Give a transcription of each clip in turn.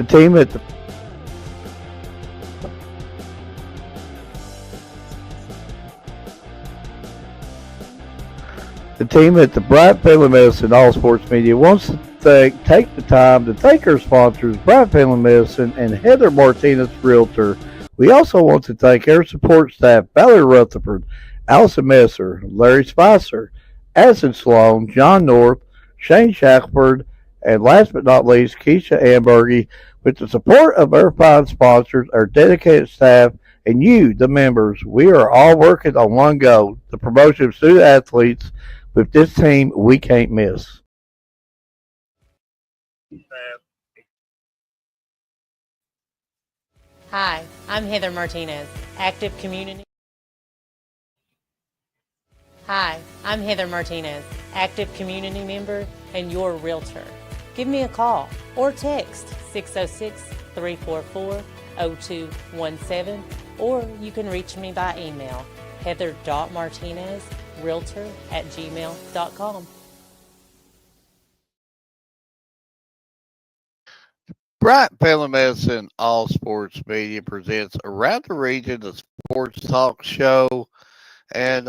The team at the Bryant Family Medicine All Sports Media wants to take the time to thank our sponsors, Bryant Family Medicine and Heather Martinez Realtor. We also want to thank our support staff, Valerie Rutherford, Allison Messer, Larry Spicer, Addison Sloan, John North, Shane Shackelford, and last but not least, Keisha Ambergy. With the support of our fine sponsors, our dedicated staff, and you, the members, we are all working on one goal, the promotion of student athletes. With this team, we can't miss. Hi, I'm Heather Martinez, active community. Hi, I'm Heather Martinez, active community member and your realtor. Give me a call or text 606-344-0217, or you can reach me by email, heather.martinezrealtor@gmail.com. Bryant Family Medicine All Sports Media presents Around the Region, the sports talk show. And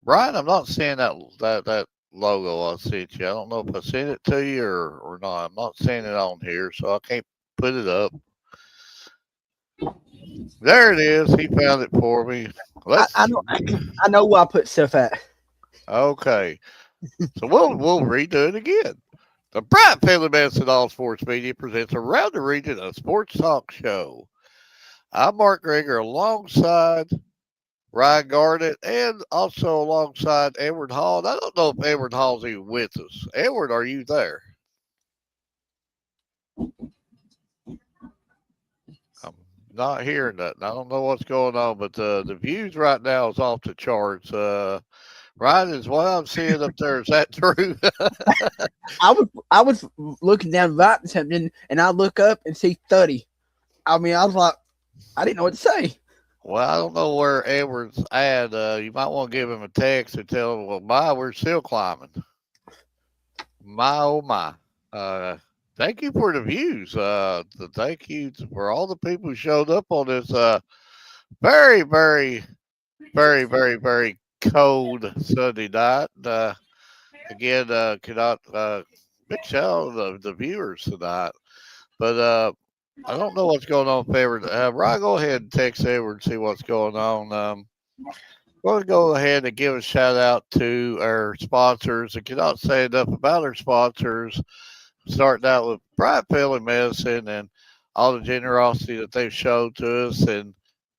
Brian, I'm not seeing that logo I sent you. I don't know if I sent it to you or not. I'm not seeing it on here, so I can't put it up. There it is. He found it for me. I know where I put stuff at. Okay, so we'll redo it again. The Bryant Family Medicine All Sports Media presents Around the Region, a sports talk show. I'm Mark Greger alongside Ryan Garnett and also alongside Edward Hall. And I don't know if Edward Hall's even with us. Edward, are you there? I'm not hearing that. I don't know what's going on, but the views right now is off the charts. Ryan, is what I'm seeing up there, is that true? I was looking down writing something, and I look up and see 30. I mean, I was like, I didn't know what to say. Well, I don't know where Edward's at. You might want to give him a text and tell him, well, we're still climbing. My, oh, my. Thank you for the views. Thank you for all the people who showed up on this very, very, very, very, very cold Sunday night. Again, cannot big shout out to the viewers tonight. But I don't know what's going on with Edward. Ryan, go ahead and text Edward and see what's going on. We're going to go ahead and give a shout out to our sponsors. I cannot say enough about our sponsors, starting out with Bryant Family Medicine and all the generosity that they've showed to us. And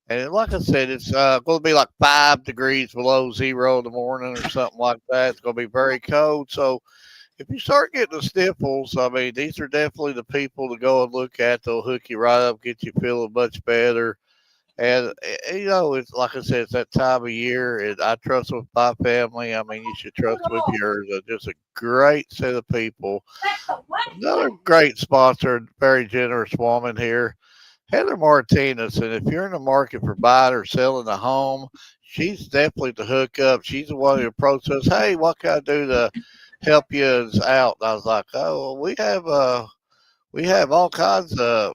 like I said, it's going to be like 5 degrees below zero in the morning or something like that. It's going to be very cold. So if you start getting the sniffles, I mean, these are definitely the people to go and look at. They'll hook you right up, get you feeling much better. And, it's like I said, it's that time of year. And I trust with my family. I mean, you should trust with yours. Just a great set of people. Another great sponsor, very generous woman here, Heather Martinez. And if you're in the market for buying or selling a home, she's definitely the hookup. She's the one who approached us. Hey, what can I do to help you out? And I was like, oh, we have all kinds of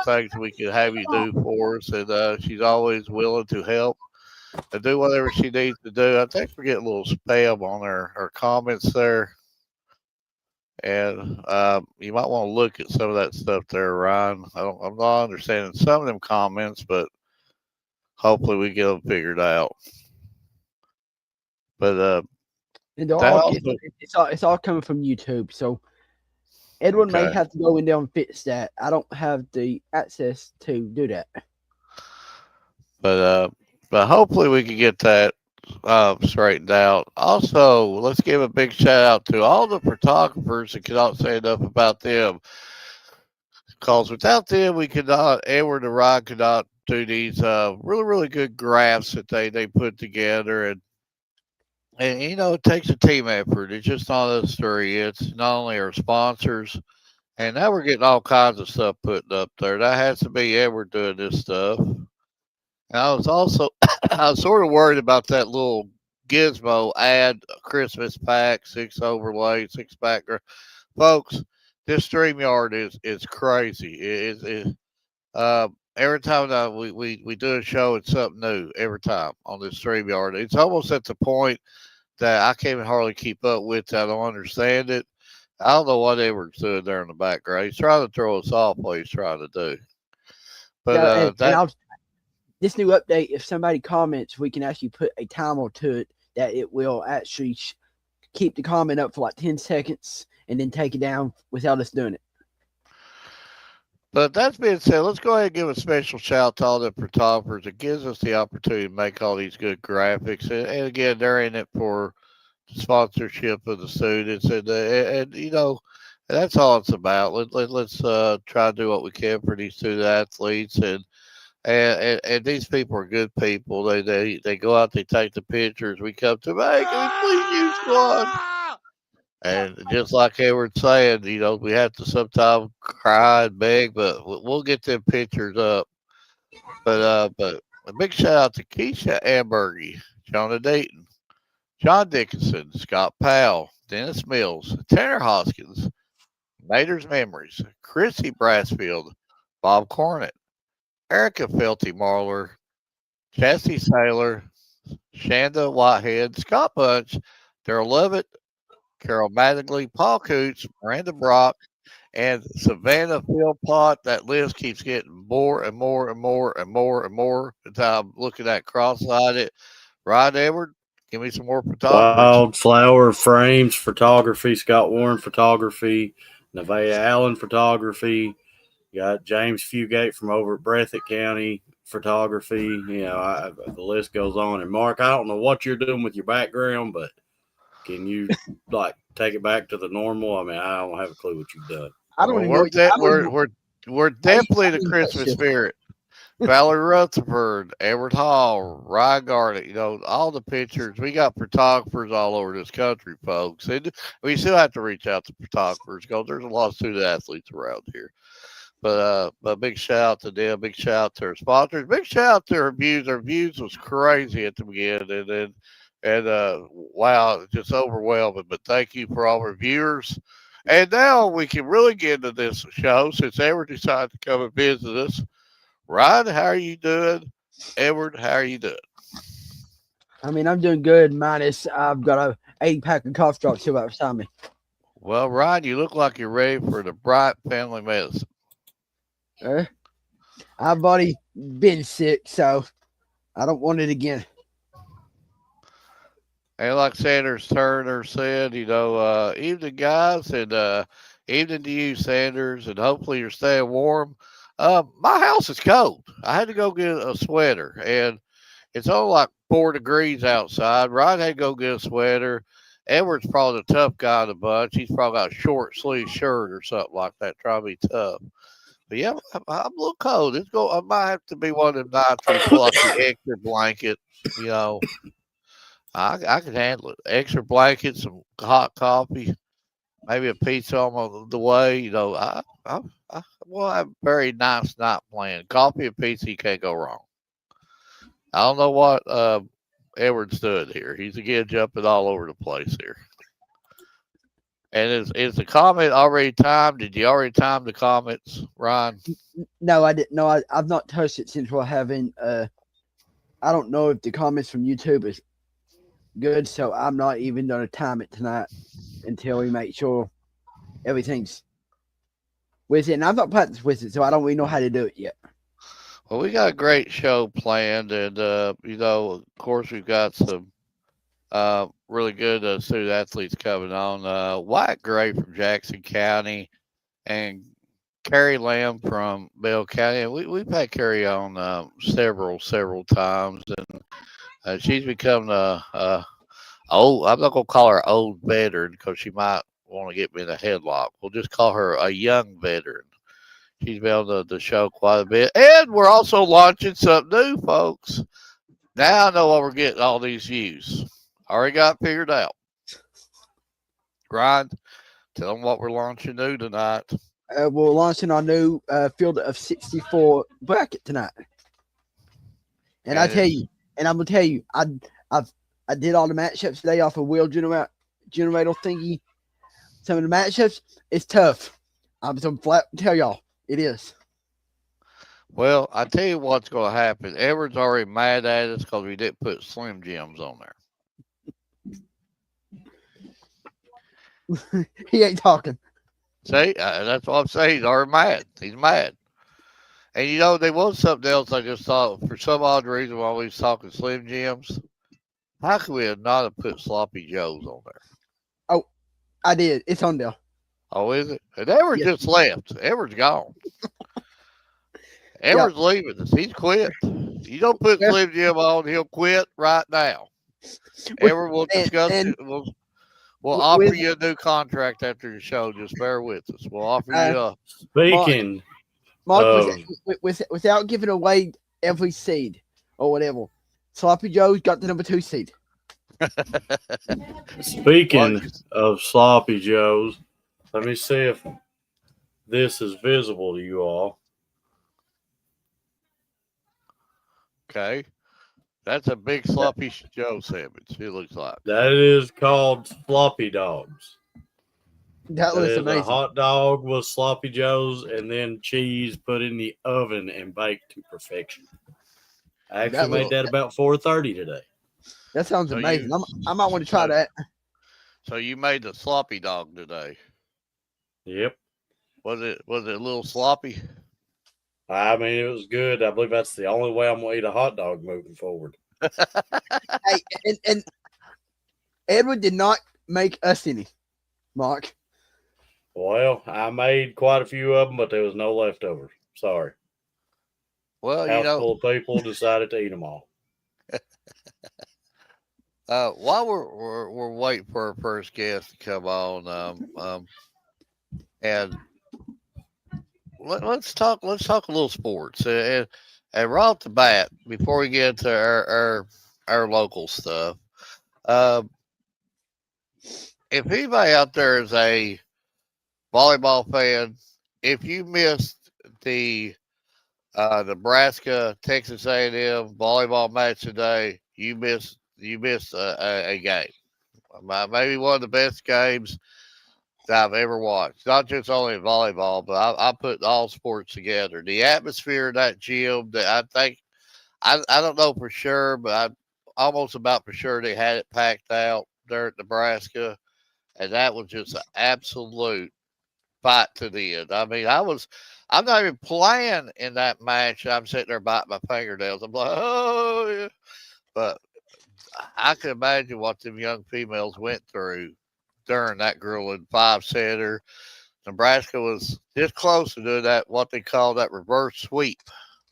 things we could have you do for us. And she's always willing to help and do whatever she needs to do. I think we're getting a little spam on her comments there. And you might want to look at some of that stuff there, Ryan. I'm not understanding some of them comments, but hopefully we get them figured out. But it's all coming from YouTube, so Edwin Okay. may have to go in there and fix that. I don't have the access to do that. But hopefully we can get that straightened out. Also, let's give a big shout out to all the photographers that cannot say enough about them. Because without them, Edward and Ryan could not do these really, really good graphs that they put together. And it takes a team effort. It's just not us three. It's not only our sponsors. And now we're getting all kinds of stuff put up there. That has to be Edward doing this stuff. And I was sort of worried about that little gizmo ad Christmas pack, 6 overlay, 6 background. Folks, this StreamYard is crazy. Every time that we do a show, it's something new every time on this StreamYard. It's almost at the point that I can't even hardly keep up with it. I don't understand it. I don't know what Edward's doing there in the background. He's trying to throw us off what he's trying to do. But Yeah, and that I'll this new update. If somebody comments, we can actually put a timer to it that it will actually keep the comment up for like 10 seconds and then take it down without us doing it. But that being said, let's go ahead and give a special shout out to all the photographers. It gives us the opportunity to make all these good graphics. And again, they're in it for sponsorship of the students. And you know, that's all it's about. Let's try to do what we can for these student athletes. And these people are good people. They go out, they take the pictures. We come to them, hey, can we please use one? And just like Edward's saying, you know, we have to sometimes cry and beg, but we'll get them pictures up. But a big shout out to Keisha Ambergy, Jonah Dayton, John Dickinson, Scott Powell, Dennis Mills, Tanner Hoskins, Mater's Memories, Chrissy Brassfield, Bob Cornett, Erica Felty Marler, Chassie Saylor, Shanda Whitehead, Scott Bunch, Daryl Lovett, Carol Mattingly, Paul Coots, Miranda Brock, and Savannah Philpott. That list keeps getting more and more and more and more and more until I'm looking at cross-eyed. Rod Edward, give me some more photographers. Wildflower Frames Photography, Scott Warren Photography, Nevaeh Allen Photography. You got James Fugate from over at Breathitt County Photography. You know, the list goes on. And Mark, I don't know what you're doing with your background, but can you like take it back to the normal? I mean, I don't have a clue what you've done. I don't even know. We're definitely the Christmas spirit. Valerie Rutherford, Edward Hall, Ryan Garnett, you know, all the pictures. We got photographers all over this country, folks. And we still have to reach out to photographers because there's a lot of student athletes around here. But big shout out to them. Big shout out to our sponsors. Big shout out to our views. Our views was crazy at the beginning, and wow, just overwhelming. But thank you for all our viewers. And now we can really get into this show since Edward decided to come and visit us. Ryan, how are you doing? Edward, how are you doing? I mean, I'm doing good. Minus, I've got a 80-pack of cough drops here right beside me. Well, Ryan, you look like you're ready for the Bryant family medicine. I've already been sick, so I don't want it again. And like Sanders Turner said, you know, evening guys, and evening to you, Sanders, and hopefully you're staying warm. My house is cold. I had to go get a sweater, and it's only like 4 degrees outside. Ryan had to go get a sweater. Edward's probably the tough guy of the bunch. He's probably got a short sleeve shirt or something like that, trying to be tough. But yeah, I'm a little cold. I might have to be one of them nights where you pull out the extra blanket. You know, I can handle it. Extra blanket, some hot coffee, maybe a pizza on the way. You know, I have a very nice night plan. Coffee and pizza, you can't go wrong. I don't know what Edward's doing here. He's again jumping all over the place here. And is the comment already timed? Did you already time the comments, Ryan? No, I didn't. No, I've not touched it since we're having. I don't know if the comments from YouTube is good, so I'm not even going to time it tonight until we make sure everything's with it. And I've not practiced with it, so I don't really know how to do it yet. Well, we got a great show planned, and you know, of course, we've got some really good student athletes coming on. Wyatt Gray from Jackson County, and Carrie Lamb from Bell County. And we've had Carrie on several times, and she's become old. I'm not gonna call her old veteran because she might want to get me in a headlock. We'll just call her a young veteran. She's been on the show quite a bit. And we're also launching something new, folks. Now I know why we're getting all these views. Already got figured out. Ryan, tell them what we're launching new tonight. We're launching our new field of 64 bracket tonight. And I tell you, and I'm going to tell you, I did all the matchups today off a wheel generator thingy. Some of the matchups, it's tough. I'm some flat tell y'all it is. Well, I tell you what's going to happen. Edward's already mad at us because we didn't put Slim Jims on there. He ain't talking. See, that's what I'm saying. He's already mad. He's mad. And you know, there was something else I just thought for some odd reason while we was talking Slim Jims. How could we have not have put Sloppy Joes on there? Oh, I did. It's on there. Oh, is it? And Edward Yes. just left. Edward's gone. Edward's leaving us. He's quit. You don't put Yeah. Slim Jim on, he'll quit right now. Edward will discuss it. We'll offer you a new contract after the show. Just bear with us. We'll offer you a. Speaking Mark, of, without giving away every seed or whatever, Sloppy Joe's got the number 2 seed. speaking of Sloppy Joes, let me see if this is visible to you all. Okay. That's a big Sloppy Joe sandwich, it looks like. That is called Floppy Dogs. That looks is amazing. a hot dog with Sloppy Joes and then cheese put in the oven and baked to perfection. I actually made that about 4:30 today. That sounds amazing. I might want to try that. So you made the sloppy dog today. Yep. Was it a little sloppy? I mean, it was good. I believe that's the only way I'm going to eat a hot dog moving forward. Hey, and Edward did not make us any, Mark. Well, I made quite a few of them, but there was no leftovers. Sorry. Well, House full of people decided to eat them all. While we're waiting for our first guest to come on, and let's talk a little sports and right off the bat before we get into our local stuff. If anybody out there is a volleyball fan, if you missed the Nebraska Texas A&M volleyball match today, you missed a game. Maybe one of the best games that I've ever watched. Not just only in volleyball, but I put all sports together. The atmosphere in that gym, that I think, I don't know for sure, but I'm almost about for sure they had it packed out there at Nebraska, and that was just an absolute fight to the end. I mean, I'm not even playing in that match. I'm sitting there biting my fingernails. I'm like, oh, yeah. But I can imagine what them young females went through during that grueling 5-setter. Nebraska was just close to doing that, what they call that reverse sweep.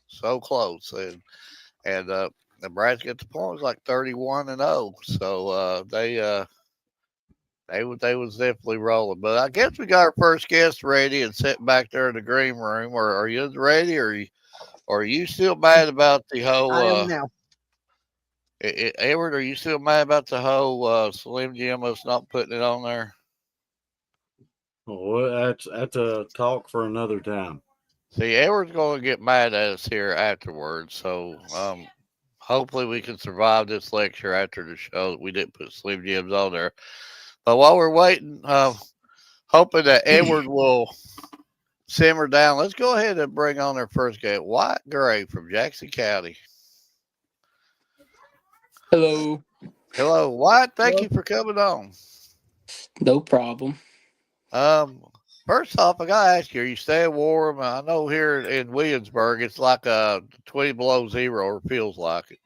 So close. And Nebraska at the point was like 31-0. So they was definitely rolling. But I guess we got our first guest ready and sitting back there in the green room. Or are you ready? Or are you still mad about the whole? I am now. Edward, are you still mad about the whole Slim Jim us not putting it on there? Well, that's a talk for another time. See, Edward's going to get mad at us here afterwards. So hopefully we can survive this lecture after the show that we didn't put Slim Jims on there. But while we're waiting, hoping that Edward will simmer down, let's go ahead and bring on our first guest, Wyatt Gray from Jackson County. Hello. Hello, Wyatt. Thank you for coming on. No problem. First off, I gotta ask you: are you staying warm? I know here in Williamsburg it's like 20 below zero, or feels like it.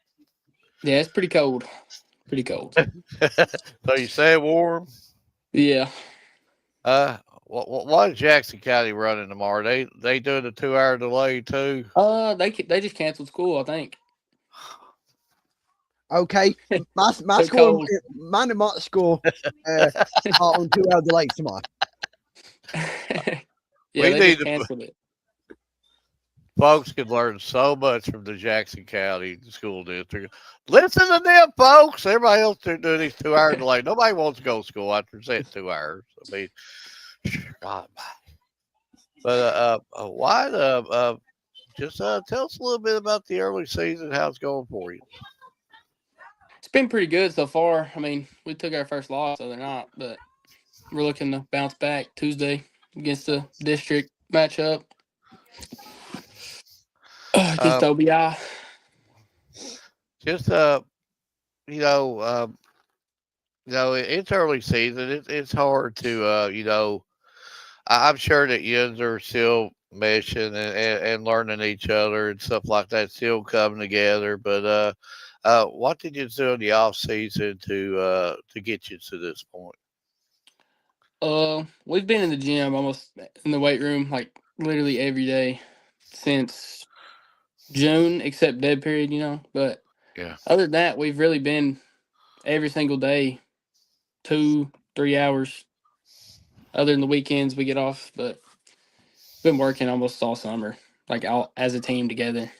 Yeah, it's pretty cold. Pretty cold. So you staying warm? Yeah. What is Jackson County running tomorrow? They doing a 2-hour delay too? They just canceled school, I think. Okay, my So school, cold. mine and Mark's school, are on 2 hours delay tomorrow. Yeah, We they need just to- canceled it. Folks can learn so much from the Jackson County School District. Listen to them, folks. Everybody else doing these 2-hour delay. Nobody wants to go to school after saying 2 hours. I mean, God. But why? Just tell us a little bit about the early season. How it's going for you? It's been pretty good so far. I mean, we took our first loss the other night, but we're looking to bounce back Tuesday against the district matchup against Um, OBI. just you know, it's early season. It's hard to I'm sure that yous are still meshing and learning each other and stuff like that, still coming together. But what did you do in the off season to get you to this point? We've been in the gym almost in the weight room like literally every day since June, except dead period, But Yeah. other than that, we've really been every single day, 2-3 hours. Other than the weekends, we get off, but been working almost all summer, like all as a team together.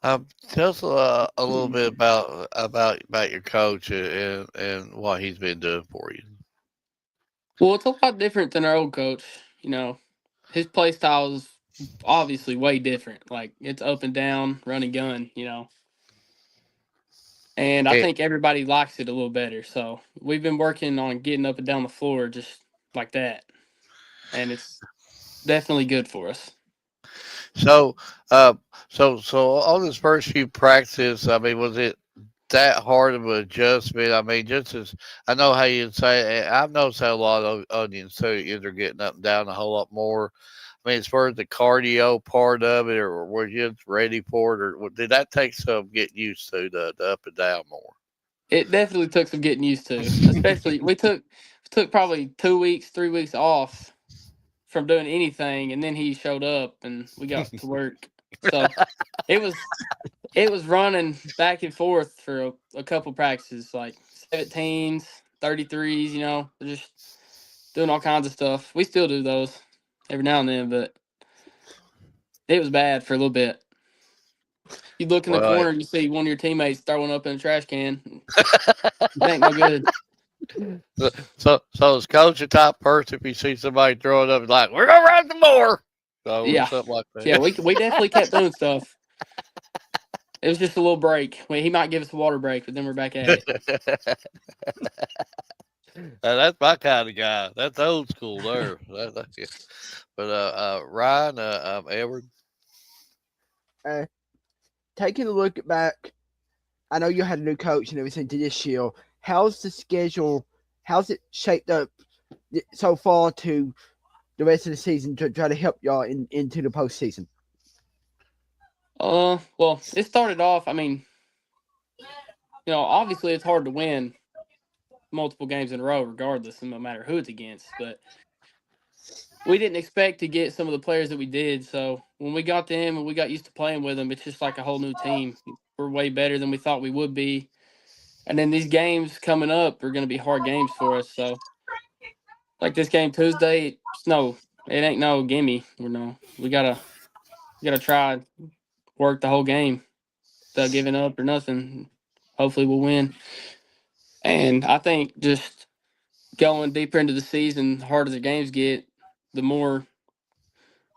Tell us a little bit about your coach and what he's been doing for you. Well, it's a lot different than our old coach. His play style is obviously way different. Like it's up and down, run and gun. And I It, think everybody likes it a little better. So we've been working on getting up and down the floor just like that, and it's definitely good for us. so uh, so on this first few practices, I mean, was it that hard of an adjustment? I mean, just as I know how you say, I've noticed how a lot of onions too, are getting up and down a whole lot more. I mean, as far as the cardio part of it, or were you just ready for it, or did that take some getting used to the up and down more? It definitely took some getting used to, especially we took probably 2 weeks, 3 weeks off from doing anything, and then he showed up and we got to work. So it was it was running back and forth for a couple practices, like 17s, 33s, just doing all kinds of stuff. We still do those every now and then, but it was bad for a little bit. You look in the Well, corner and you see one of your teammates throwing up in a trash can. It ain't no good. so is coach a type person if you see somebody throwing up, like we're gonna run some more, so or Yeah. something like Yeah, that. we definitely kept doing stuff. It was just a little break. He might give us a water break, but then we're back at it. That's my kind of guy. That's old school there. Yeah. But Ryan, Edward. Uh, Taking a look back, I know you had a new coach and everything to this year. How's the schedule? How's it shaped up so far to the rest of the season to try to help y'all into the postseason? Well, it started off. I mean, obviously it's hard to win multiple games in a row, regardless, no matter who it's against. But we didn't expect to get some of the players that we did. So when we got them and we got used to playing with them, it's just like a whole new team. We're way better than we thought we would be. And then these games coming up are going to be hard games for us. So, like this game Tuesday, it ain't no gimme. We gotta try and work the whole game without giving up or nothing. Hopefully, we'll win. And I think just going deeper into the season, the harder the games get, the more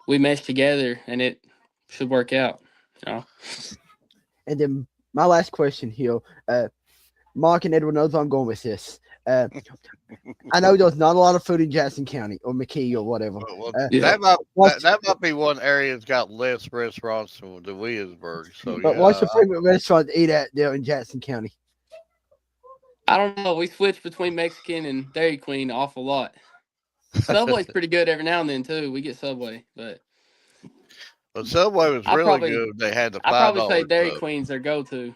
we mesh together, and it should work out. You know. And then my last question here, Mark and Edward knows where I'm going with this. I know there's not a lot of food in Jackson County or McKee or whatever. Well, Yeah. that might be one area that's got less restaurants than the Williamsburg. So But what's your favorite restaurant to eat at there in Jackson County? I don't know. We switch between Mexican and Dairy Queen an awful lot. Subway's pretty good every now and then too. We get Subway, but well, Subway was I really probably good. They had the I five probably say dollar Dairy sub. Queen's their go-to.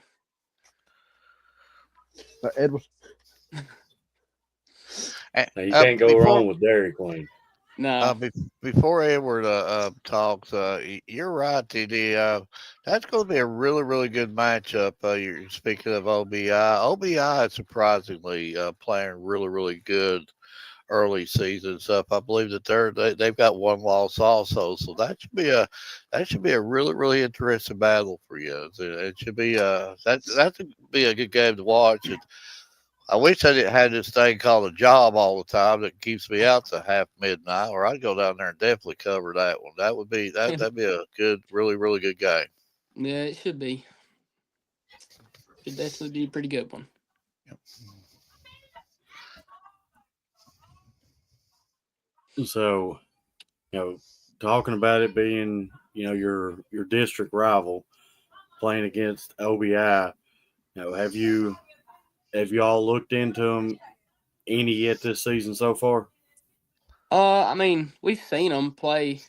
Edward. Now, you can't go Before wrong with Dairy Queen. No. before Edward talks, you're right. That's going to be a really really good matchup. You're speaking of OBI. OBI is surprisingly playing really really good early season stuff. I believe that they've got one loss also, so that should be a really really interesting battle for you. It should be that should be a good game to watch. And I wish I didn't have this thing called a job all the time that keeps me out to half midnight, or I'd go down there and definitely cover that one. That'd be a good, really really good game. Yeah, it should be. Should definitely be a pretty good one. So, talking about it being, your district rival playing against OBI, have you all looked into them any yet this season so far? I mean, we've seen them play.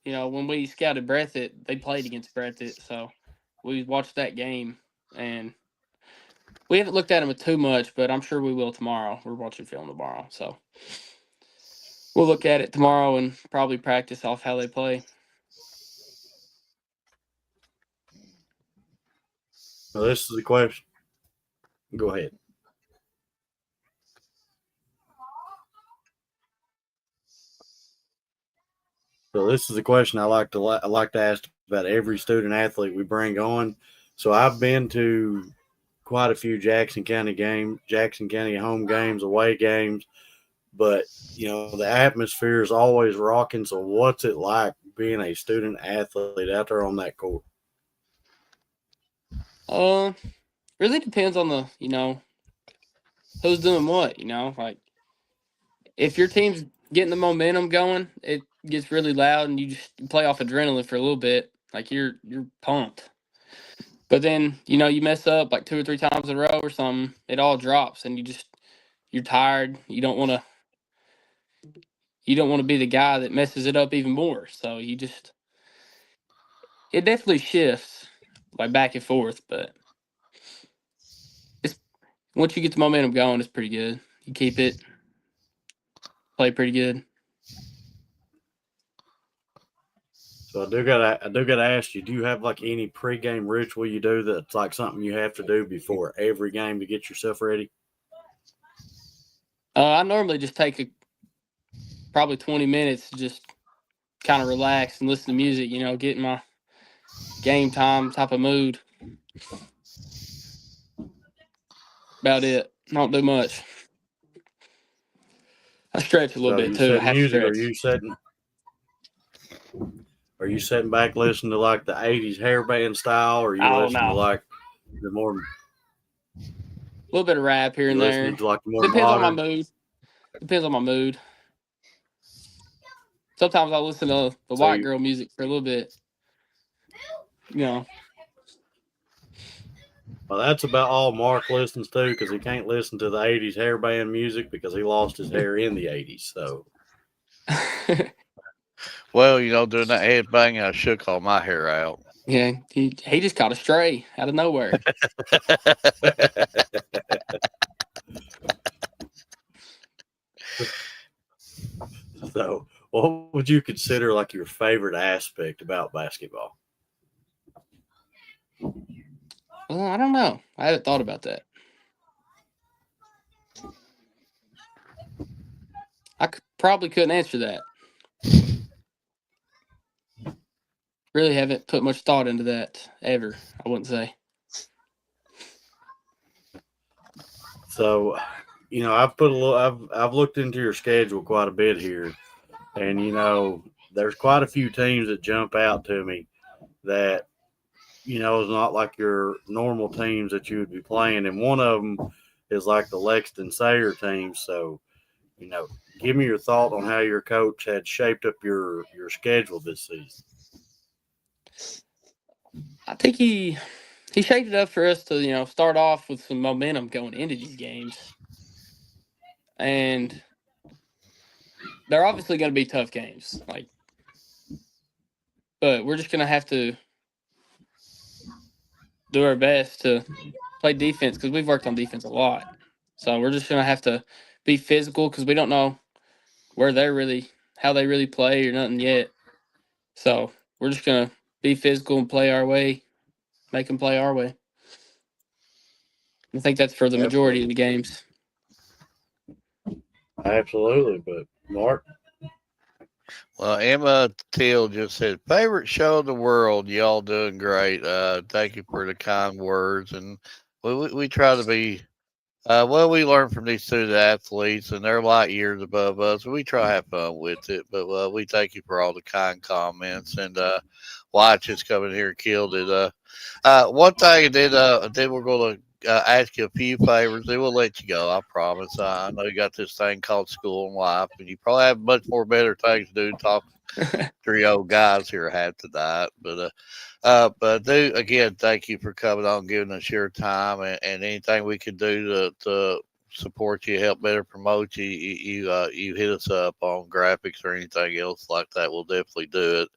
When we scouted Breathitt, they played against Breathitt, so we watched that game, and we haven't looked at them too much, but I'm sure we will tomorrow. We're watching film tomorrow, so we'll look at it tomorrow and probably practice off how they play. Well, this is the question. Go ahead. So this is a question I like to ask about every student athlete we bring on. So I've been to quite a few Jackson County home games, away games, but the atmosphere is always rocking. So what's it like being a student athlete out there on that court? Really depends on the who's doing what. Like if your team's getting the momentum going, it gets really loud, and you just play off adrenaline for a little bit. Like you're pumped. But then, you mess up like 2 or 3 times in a row or something, it all drops, and you're tired. You don't want to be the guy that messes it up even more. So it definitely shifts like back and forth, but it's once you get the momentum going, it's pretty good. You keep it, play pretty good. So I do gotta ask you, do you have like any pregame ritual you do that's like something you have to do before every game to get yourself ready? I normally just take probably 20 minutes to just kind of relax and listen to music, get in my game time type of mood. About it. Don't do much. I stretch a little bit too. I have to stretch. Are you sitting back listening to like the 80s hairband style, or are you listening to like the more a little bit of rap here and there? To like the more Depends modern? on my mood. Depends on my mood. Sometimes I'll listen to the white girl music for a little bit. Well, that's about all Mark listens to because he can't listen to the 80s hairband music because he lost his hair in the 80s. So, well, during that head bang, I shook all my hair out. Yeah, he just caught a stray out of nowhere. So, what would you consider like your favorite aspect about basketball? Well, I don't know. I haven't thought about that. I probably couldn't answer that. Really haven't put much thought into that ever, I wouldn't say. So, I've looked into your schedule quite a bit here, and there's quite a few teams that jump out to me that is not like your normal teams that you would be playing, and one of them is like the Lexington Sayer team. So, give me your thought on how your coach had shaped up your schedule this season. I think he shaped it up for us to start off with some momentum going into these games, and they're obviously going to be tough games, but we're just going to have to do our best to play defense because we've worked on defense a lot. So we're just going to have to be physical because we don't know how they really play or nothing yet. So we're just going to be physical and play our way, make them play our way. I think that's for the majority of the games. Absolutely, but Mark? Well, Emma Till just said, favorite show in the world. Y'all doing great. Thank you for the kind words. And we try to be, we learn from these student athletes, and they're light years above us. We try to have fun with it. But we thank you for all the kind comments. And Watch is coming here and killed it. One thing, and then we're going ask you a few favors. Then we'll let you go. I promise. I know you got this thing called school and life, and you probably have much more better things to do than talk to 3 old guys here half tonight. But do again, thank you for coming on, giving us your time, and anything we can do to support you, help better promote you. You hit us up on graphics or anything else like that. We'll definitely do it.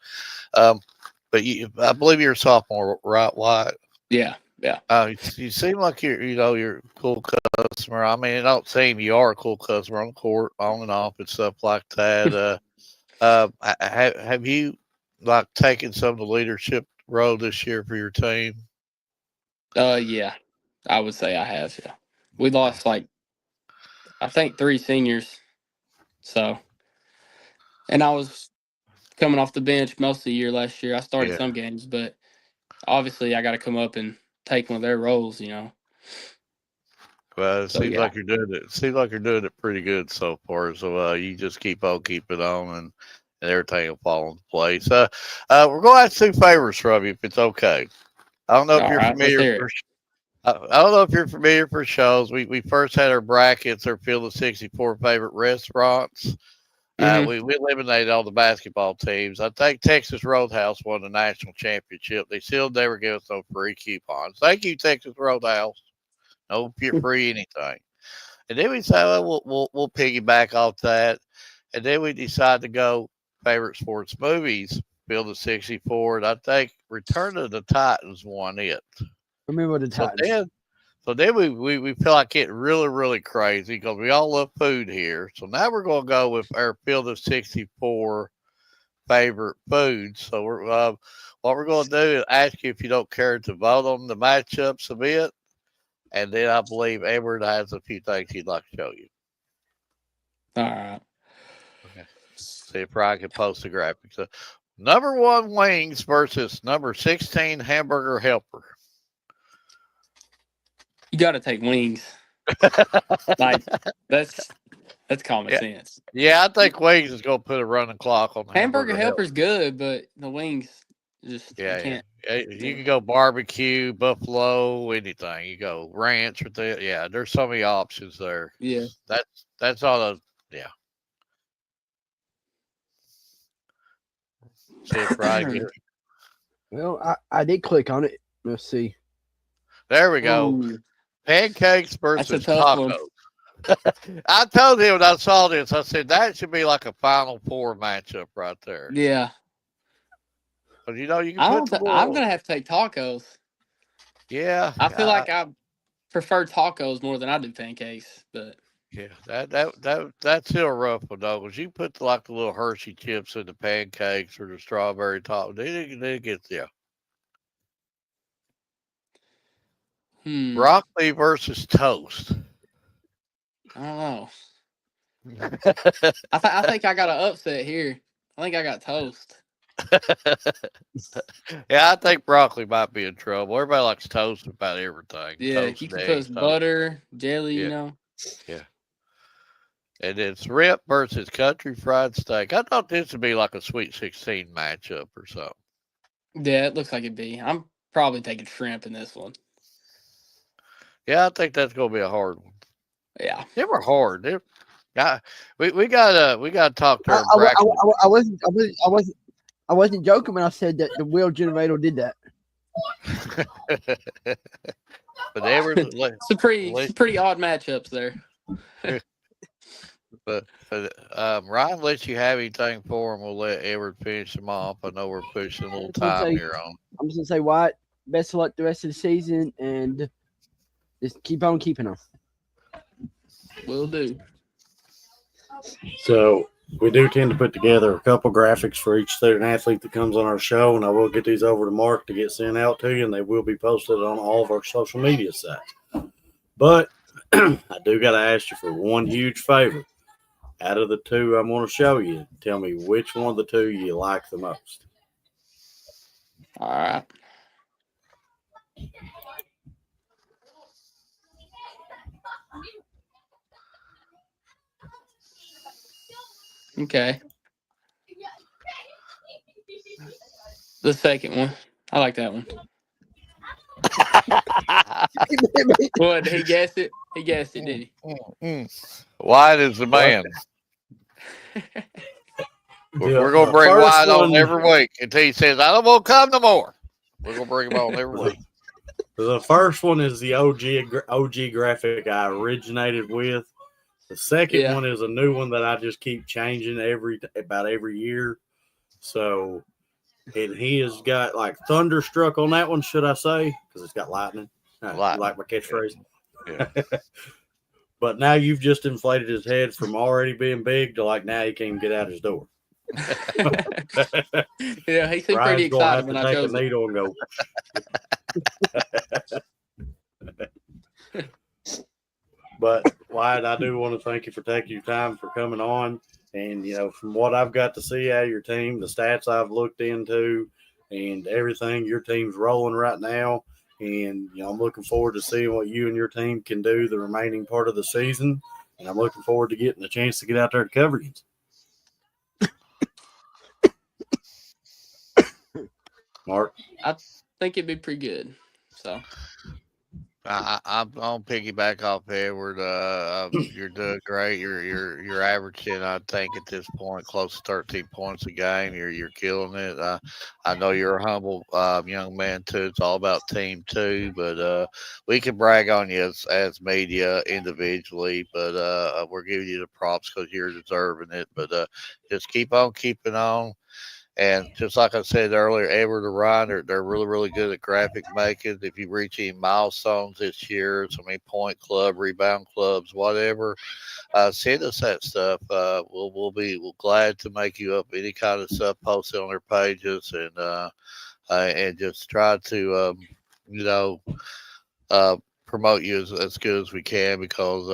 But I believe you're a sophomore, right, Wyatt? Yeah, yeah. You seem like you're a cool customer. I mean, it don't seem you are a cool customer on the court, on and off, and stuff like that. Have you like taken some of the leadership role this year for your team? Yeah, I would say I have. Yeah, we lost I think 3 seniors. So, and I was coming off the bench most of the year last year. I started Yeah. some games, but obviously I got to come up and take one of their roles. Well, it So seems yeah. like you're doing it. Seems like you're doing it pretty good so far. So you just keep on keeping on, and everything will fall into place. We're going to ask 2 favors from you if it's okay. I don't know if All you're right, let's familiar. hear it. I don't know if you're familiar for shows. We first had our brackets, our field of 64 favorite restaurants. Mm-hmm. We eliminated all the basketball teams. I think Texas Roadhouse won the national championship. They still never give us no free coupons. Thank you, Texas Roadhouse. No free anything. And then we say, well, we'll piggyback off that. And then we decide to go favorite sports movies, field of 64. And I think Return of the Titans won it. Remember the So Titans. then we feel like getting really, really crazy because we all love food here. So now we're going to go with our field of 64 favorite foods. So what we're going to do is ask you if you don't care to vote on the matchups a bit. And then I believe Edward has a few things he'd like to show you. All right. Okay. See if Brian can post the graphics. So, number 1 wings versus number 16 hamburger helper. You got to take wings. That's common Yeah. sense. Yeah, I think wings is going to put a running clock on the Hamburger hamburger helper. helper's good, but the wings just you can't. Yeah. You can go barbecue, buffalo, anything. You go ranch with it. Yeah, there's so many options there. Yeah. That's all. Yeah. See if Brian get it. Well, I did click on it. Let's see. There we go. Ooh, Pancakes that's a versus tough one. tacos. I told him when I saw this, I said that should be like a Final Four matchup right there. Yeah. But you can put the I'm gonna have to take tacos. Yeah. I feel like I prefer tacos more than I do pancakes, but Yeah, that's still a rough one though, because you put like the little Hershey chips in the pancakes or the strawberry top. They get broccoli versus toast. I don't know. I think I got an upset here. I think I got toast. Yeah, I think broccoli might be in trouble. Everybody likes toast about everything. Yeah, Toast you and can eggs, put toast. butter, jelly, Yeah. Yeah. And it's rip versus country fried steak. I thought this would be like a Sweet 16 matchup or something. Yeah, it looks like it'd be. I'm probably taking shrimp in this one. Yeah, I think that's gonna be a hard one. Yeah, They were hard. We gotta talk to our bracket. I wasn't joking when I said that the wheel generator did that. But they were some pretty odd matchups there. but Ryan lets you have anything for him. We'll let Edward finish them off. I know we're pushing a little time here on. I'm just gonna say, Wyatt, best of luck the rest of the season, and just keep on keeping them. Will do. So we do tend to put together a couple graphics for each student athlete that comes on our show, and I will get these over to Mark to get sent out to you, and they will be posted on all of our social media sites. But I do got to ask you for one huge favor. Out of the 2 I'm going to show you, tell me which one of the 2 you like the most. All right. Okay. The second one. I like that one. What, did he guess it? He guessed it, did he? Wyatt is the man. We're going to bring first Wyatt on one- every week until he says, I don't want to come no more. We're going to bring him on every week. The first one is the OG graphic I originated with. The second one is a new one that I just keep changing about every year. So, and he has got like thunderstruck on that one, should I say? Because it's got lightning. You like my catchphrase? Yeah. But now you've just inflated his head from already being big to like now he can't even get out his door. Yeah, he seemed pretty excited when I chose a needle and go. But Wyatt, I do want to thank you for taking your time for coming on. And from what I've got to see out of your team, the stats I've looked into, and everything, your team's rolling right now. And I'm looking forward to seeing what you and your team can do the remaining part of the season. And I'm looking forward to getting a chance to get out there to cover you. Mark, I think it'd be pretty good. So I'm on piggyback off Edward. You're doing great. You're averaging, I think, at this point, close to 13 points a game. You're killing it. I know you're a humble young man too. It's all about team too. But we can brag on you as media individually. But we're giving you the props because you're deserving it. But just keep on keeping on. And just like I said earlier, Edward and Ryan, they're really, really good at graphic making. If you reach any milestones this year, so many point club, rebound clubs, whatever, send us that stuff. We'll be glad to make you up any kind of stuff posted on their pages and just try to promote you as good as we can because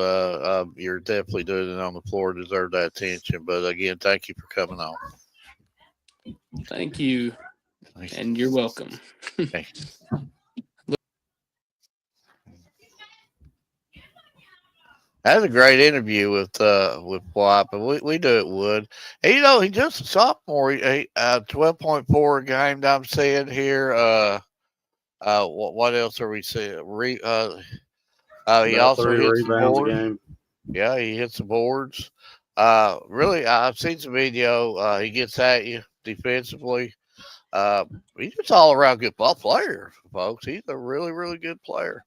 you're definitely doing it on the floor. Deserve that attention. But again, thank you for coming on. thank you, and you're welcome. Thanks. That was a great interview with Wyatt, but we do it Wood. And he's just a sophomore. 12.4 a game. I'm seeing here. What else are we seeing? He also hits the board. Game. Yeah, he hits the boards. Really, I've seen some video. He gets at you defensively. He's just all around good ball player, folks. He's a really, really good player.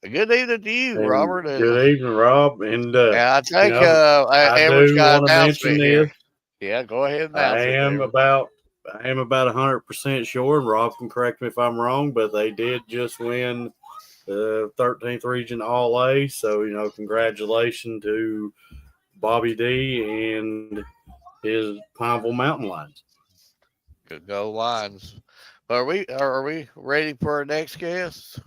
Good evening to you, Robert. Good evening, Rob. And I think Edward's got an announcement here. Yeah, go ahead and announce it. I am about 100% sure, and Rob can correct me if I'm wrong, but they did just win the 13th region All A. So, congratulations to Bobby D and his Pineville Mountain Lions. Good go Lions. Are we ready for our next guest?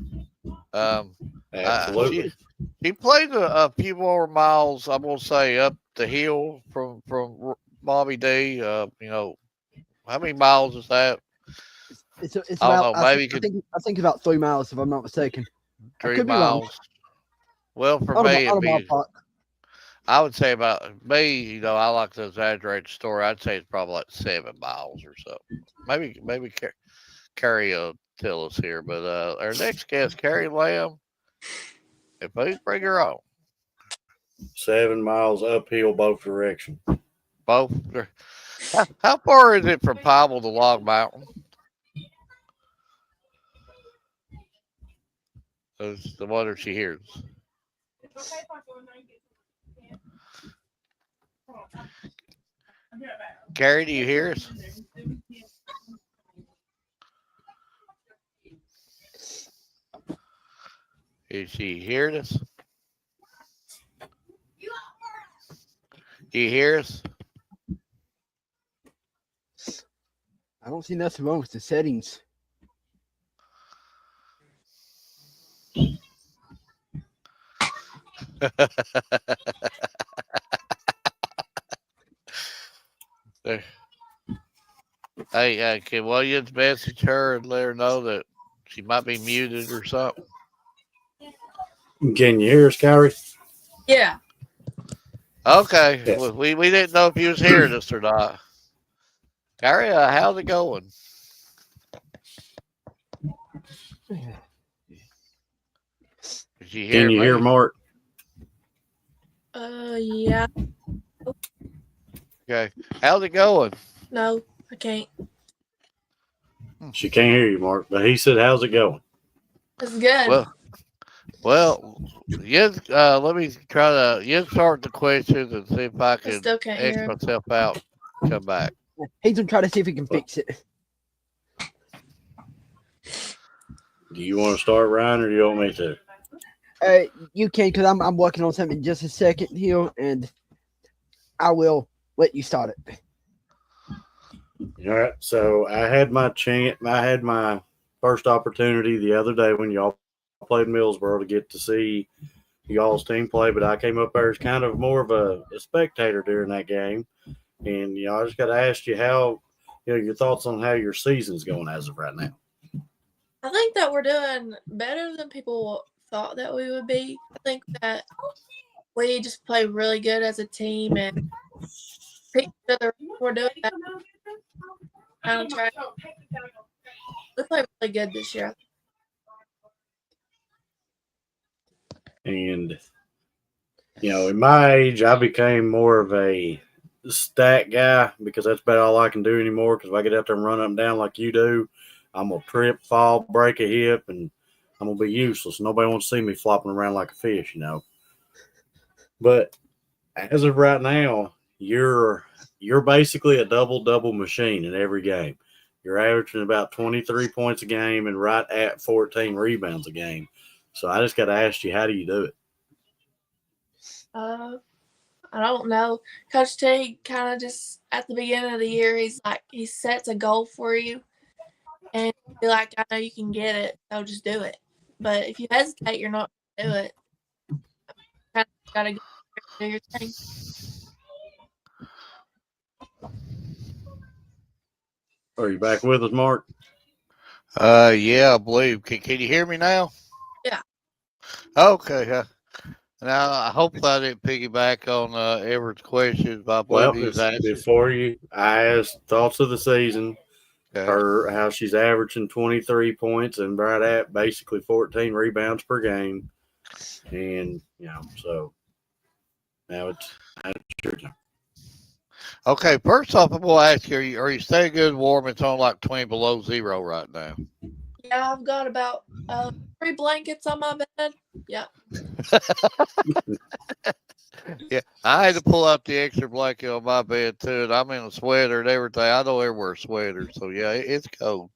Absolutely. He played a few more miles, I'm gonna say, up the hill from Bobby D. How many miles is that? It's about. I think about 3 miles, if I'm not mistaken. 3 miles. Well, for me, I would say about me. I like to exaggerate the story. I'd say it's probably like 7 miles or so. Maybe Carrie will tell us here. But our next guest, Carrie Lamb, if please bring her on. 7 miles uphill both directions. Both. How far is it from Pineville to Log Mountain? That's the wonder she hears. Carrie, do you hear us? Is she hearing us? Do you hear us? I don't see nothing wrong with the settings. Hey, can Williams message her and let her know that she might be muted or something? Can you hear us, Kyrie? Yeah. Okay. Yes. Well, we didn't know if you was hearing us or not. Kyrie, how's it going? Did you Can you hear me? Mark? Yeah. Okay. How's it going? No, I can't. She can't hear you, Mark. But he said, "How's it going?" It's good. Well, yes. Let me try to start the questions and see if I I can still can't X hear him. myself out. Come back. He's gonna try to see if he can fix it. Do you want to start, Ryan, or do you want me to? You can, because I'm working on something in just a second here, and I will let you start it. All right. So I had my chance. I had my first opportunity the other day when y'all played Millsboro to get to see y'all's team play, but I came up there as kind of more of a spectator during that game. And I just got to ask you how, your thoughts on how your season's going as of right now. I think that we're doing better than people thought that we would be. I think that we just play really good as a team and pick each other. We're doing that kind of try. We play really good this year. And, in my age, I became more of a stat guy because that's about all I can do anymore. Because if I get out there and run up and down like you do, I'm going to trip, fall, break a hip, and I'm going to be useless. Nobody wants to see me flopping around like a fish, But as of right now, you're basically a double machine in every game. You're averaging about 23 points a game and right at 14 rebounds a game. So I just got to ask you, how do you do it? I don't know. Coach T kind of just at the beginning of the year, he sets a goal for you, and be like, I know you can get it, so just do it. But if you hesitate, you're not gonna do it. Kind of gotta do your thing. Are you back with us, Mark? Yeah, I believe. Can you hear me now? Yeah. Okay. Now, I hope I didn't piggyback on Everett's questions, but I believe he's asking. Before I asked thoughts of the season, Okay. how she's averaging 23 points and right at basically 14 rebounds per game. And, so now it's your turn. Okay, first off, I'm going to ask you, are you staying good and warm? It's on like 20 below zero right now. Yeah, I've got about 3 blankets on my bed. Yeah. Yeah, I had to pull out the extra blanket on my bed too, and I'm in a sweater and everything. I don't ever wear sweaters, so yeah, it's cold.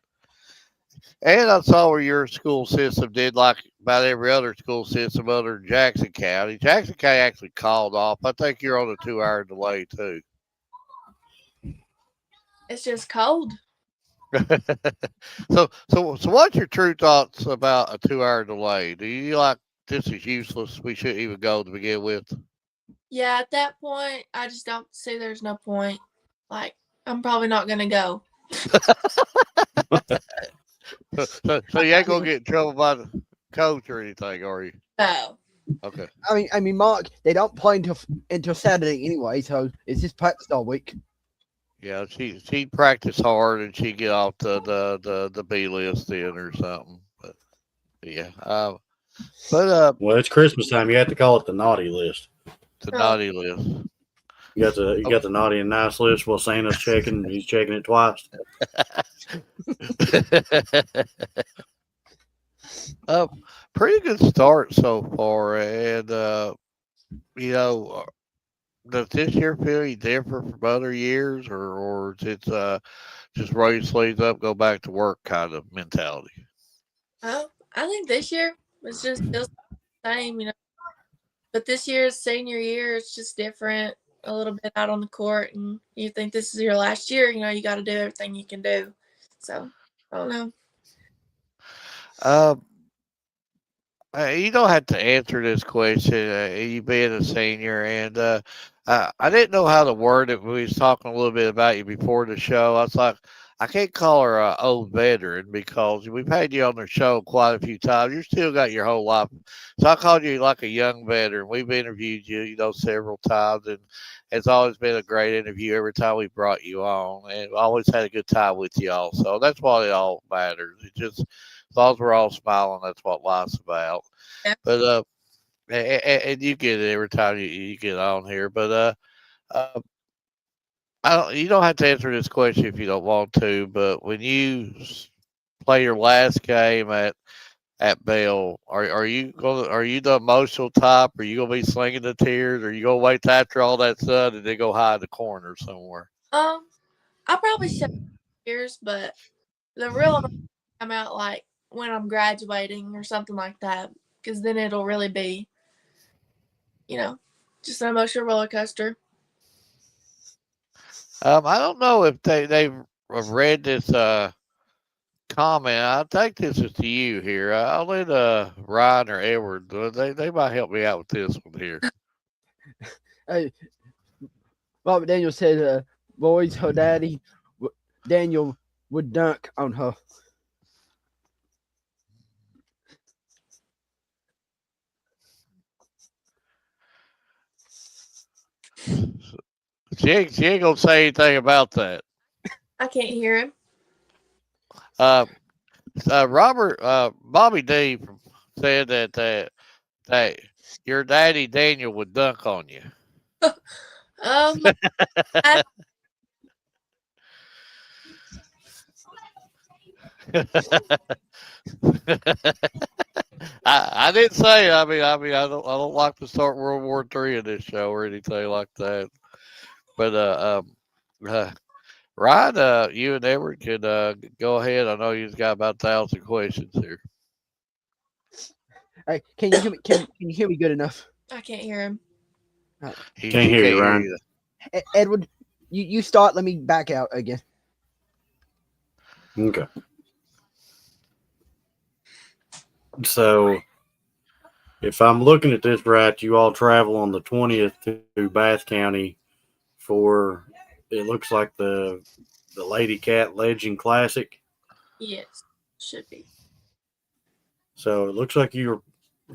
And I saw where your school system did like about every other school system other than Jackson County. Jackson County actually called off. I think you're on a 2-hour delay too. It's just cold. So what's your true thoughts about a 2-hour delay? Do you like this is useless? We shouldn't even go to begin with. Yeah, at that point, I just don't see there's no point. Like, I'm probably not gonna go. So you ain't gonna get in trouble by the coach or anything, are you? No. Okay. I mean, Mark, they don't play until Saturday anyway, so it's just practice all week. Yeah, she practice hard and she get off the B list then or something. But yeah, Well, it's Christmas time. You have to call it the naughty list. the naughty list. You got the naughty and nice list. Well, Santa's checking. He's checking it twice. Pretty good start so far, and does this year feel any different from other years, or is it just roll your sleeves up, go back to work kind of mentality? Oh, I think this year was just feels the same, But this year's senior year, it's just different a little bit out on the court, and you think this is your last year, you got to do everything you can do. So, I don't know. You don't have to answer this question. You being a senior, and I didn't know how to word it. We was talking a little bit about you before the show. I was like, I can't call her an old veteran because we've had you on the show quite a few times. You still got your whole life. So I called you like a young veteran. We've interviewed you, several times, and it's always been a great interview every time we brought you on. And we always had a good time with you all. So that's what it all matters. It just, as long as we're all smiling, that's what life's about. Yeah. But, and you get it every time you get on here. But, you don't have to answer this question if you don't want to, but when you play your last game at Bell, are you the emotional type? Are you gonna be slinging the tears? Or are you gonna wait till after all that's done and then go hide in the corner somewhere? I probably shed tears, but the real emotion come out like when I'm graduating or something like that, because then it'll really be, you know, just an emotional roller coaster. I don't know if they've read this comment. I think this is to you here. I'll let Ryan or Edward. They might help me out with this one here. Hey, Robert Daniel said, boys, her daddy, Daniel, would dunk on her. She ain't gonna say anything about that. I can't hear him. Uh, Robert, Bobby D said that your daddy Daniel would dunk on you. I, I didn't say. I don't like to start World War III in this show or anything like that. But Ryan, you and Edward can go ahead. I know you've got about 1,000 questions here. Hey, can you hear me? Can you hear me good enough? I can't hear him. Can't hear you, Ryan. Edward, you start. Let me back out again. Okay. So, if I'm looking at this right, you all travel on the 20th to Bath County for, it looks like the Lady Cat Legend Classic. Yes, should be. So it looks like you're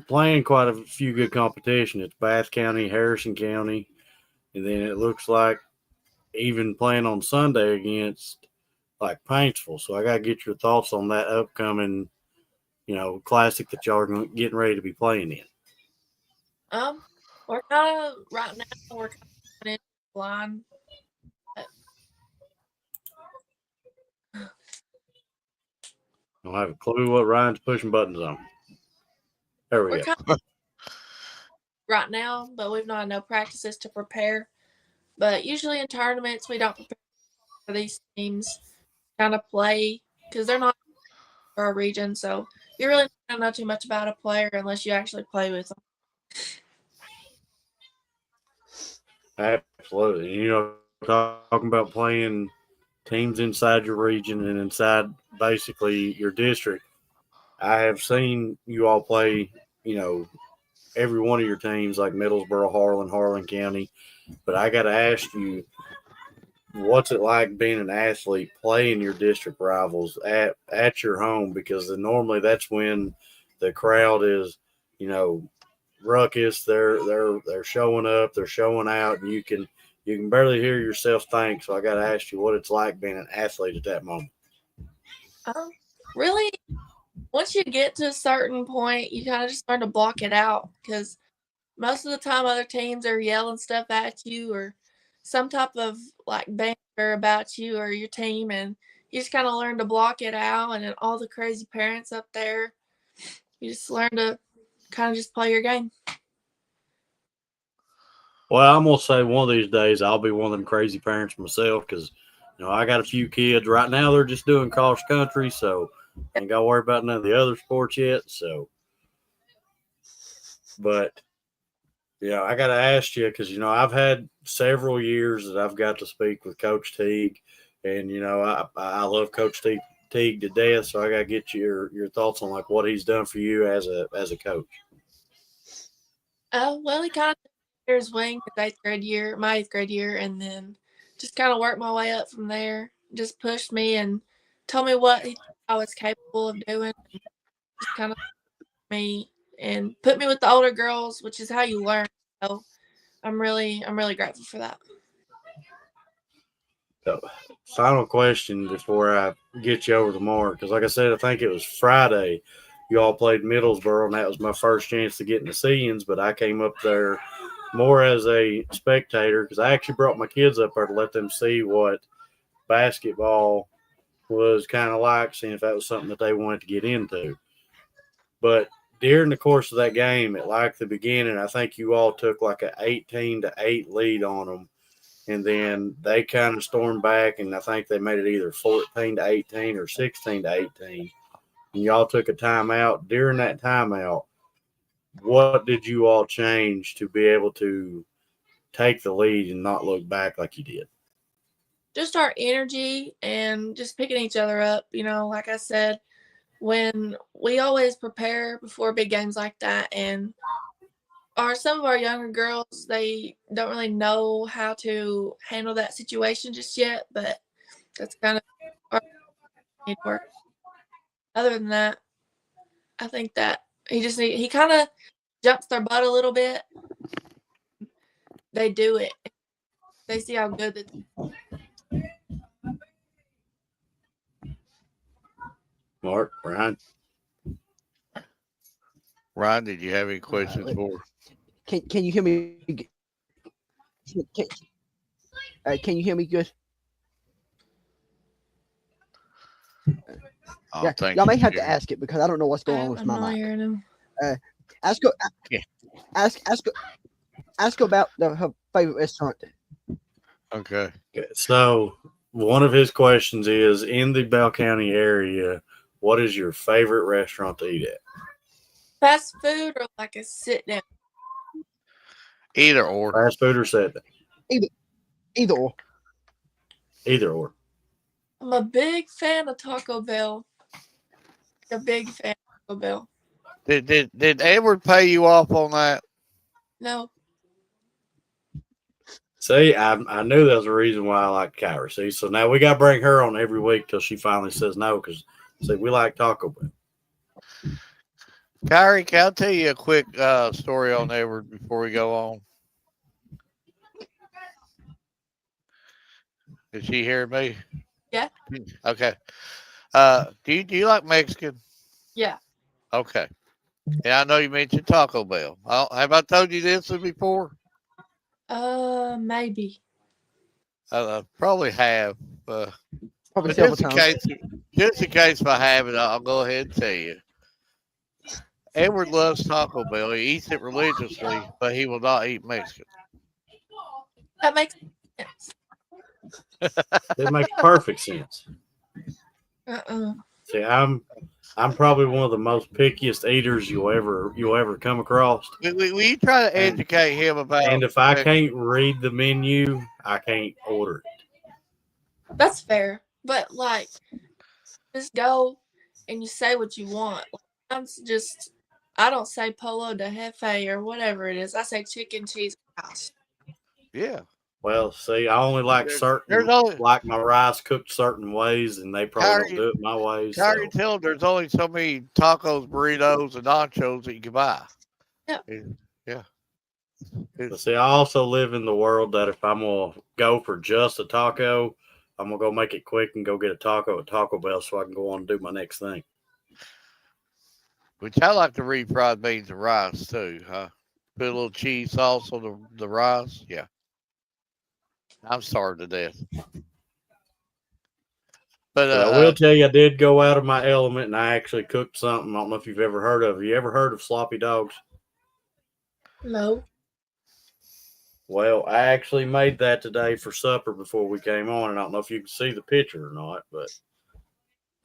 playing quite a few good competition. It's Bath County, Harrison County, and then it looks like even playing on Sunday against like Paintsville. So I got to get your thoughts on that upcoming, classic that y'all are getting ready to be playing in. We're kind of right now. We're kind of in line. I don't have a clue what Ryan's pushing buttons on. There we We're go. kind of right now, but we've not had no practices to prepare. But usually in tournaments, we don't prepare for these teams. Kind of play because they're not for our region, so you really don't know too much about a player unless you actually play with them. Absolutely. Talking about playing teams inside your region and inside basically your district, I have seen you all play, every one of your teams like Middlesboro, Harlan County. But I got to ask you, what's it like being an athlete playing your district rivals at your home? Because normally that's when the crowd is, ruckus. They're showing up, they're showing out, and you can barely hear yourself think. So I got to ask you what it's like being an athlete at that moment. Really, once you get to a certain point, you kind of just learn to block it out because most of the time other teams are yelling stuff at you or some type of like banter about you or your team, and you just kind of learn to block it out. And then all the crazy parents up there, you just learn to kind of just play your game. Well, I'm gonna say one of these days I'll be one of them crazy parents myself because I got a few kids right now. They're just doing cross country, so ain't got to worry about none of the other sports yet. So, but I got to ask you because I've had several years that I've got to speak with Coach Teague, and I love Coach Teague to death. So I got to get your thoughts on like what he's done for you as a coach. Well, he kind of took his wing his my 8th grade year, and then just kind of worked my way up from there. just pushed me and told me what I was capable of doing. Just kind of me and put me with the older girls, which is how you learn. So I'm really grateful for that. So, final question before I get you over to Mark, because like I said, I think it was Friday. You all played Middlesboro, and that was my first chance to get in the see-ins, but I came up there more as a spectator because I actually brought my kids up there to let them see what basketball was kind of like, seeing if that was something that they wanted to get into. But during the course of that game, at like the beginning, I think you all took like an 18-8 lead on them. And then they kind of stormed back, and I think they made it either 14-18 or 16-18. And y'all took a timeout. During that timeout, what did you all change to be able to take the lead and not look back like you did? Just our energy and just picking each other up. Like I said, when we always prepare before big games like that, and some of our younger girls, they don't really know how to handle that situation just yet, but that's kind of our need work. Other than that, I think that he kind of jumps their butt a little bit. They do it. They see how good it is. Mark, Ryan? Ryan, did you have any questions for? Can you hear me? Can you hear me good? Oh, Yeah, y'all may have to ask it because I don't know what's going on with my mic. Hearing him. Ask about her favorite restaurant. Okay. So one of his questions is, in the Bell County area, what is your favorite restaurant to eat at? Fast food or like a sit down? Either or. Fast food or sit down? Either or. Either or. I'm a big fan of Taco Bell. A big fan of Taco Bell. Did Edward pay you off on that? No. See, I knew there was a reason why I like Kyra. See, so now we got to bring her on every week till she finally says no, because, see, we like Taco Bell. Kyrie, can I tell you a quick story on Edward before we go on? Did she hear me? Yeah. Okay. Do you like Mexican? Yeah. Okay. And I know you mentioned Taco Bell. Have I told you this before? Maybe. Probably have. Probably But several just in times. case if I haven't, I'll go ahead and tell you. Edward loves Taco Bell. He eats it religiously, but he will not eat Mexican. That makes sense. It makes perfect sense. Uh-uh. See, I'm probably one of the most pickiest eaters you'll ever come across. We try to educate him about. And if I can't read the menu, I can't order it. That's fair. But like, just go and you say what you want. I don't say polo de jefe or whatever it is. I say chicken, cheese, rice. Yeah. Well, see, I only like like my rice cooked certain ways, and they probably don't do it my way. Kyrie, tell them there's only so many tacos, burritos, and nachos that you can buy. Yeah. Yeah. But see, I also live in the world that if I'm going to go for just a taco, I'm going to go make it quick and go get a taco at Taco Bell so I can go on and do my next thing. Which I like to refried beans and rice too, huh? Put a little cheese sauce on the rice. Yeah. I'm starved to death. But I will tell you, I did go out of my element and I actually cooked something. I don't know if you've ever heard of it. You ever heard of sloppy dogs? No. Well, I actually made that today for supper before we came on, and I don't know if you can see the picture or not, but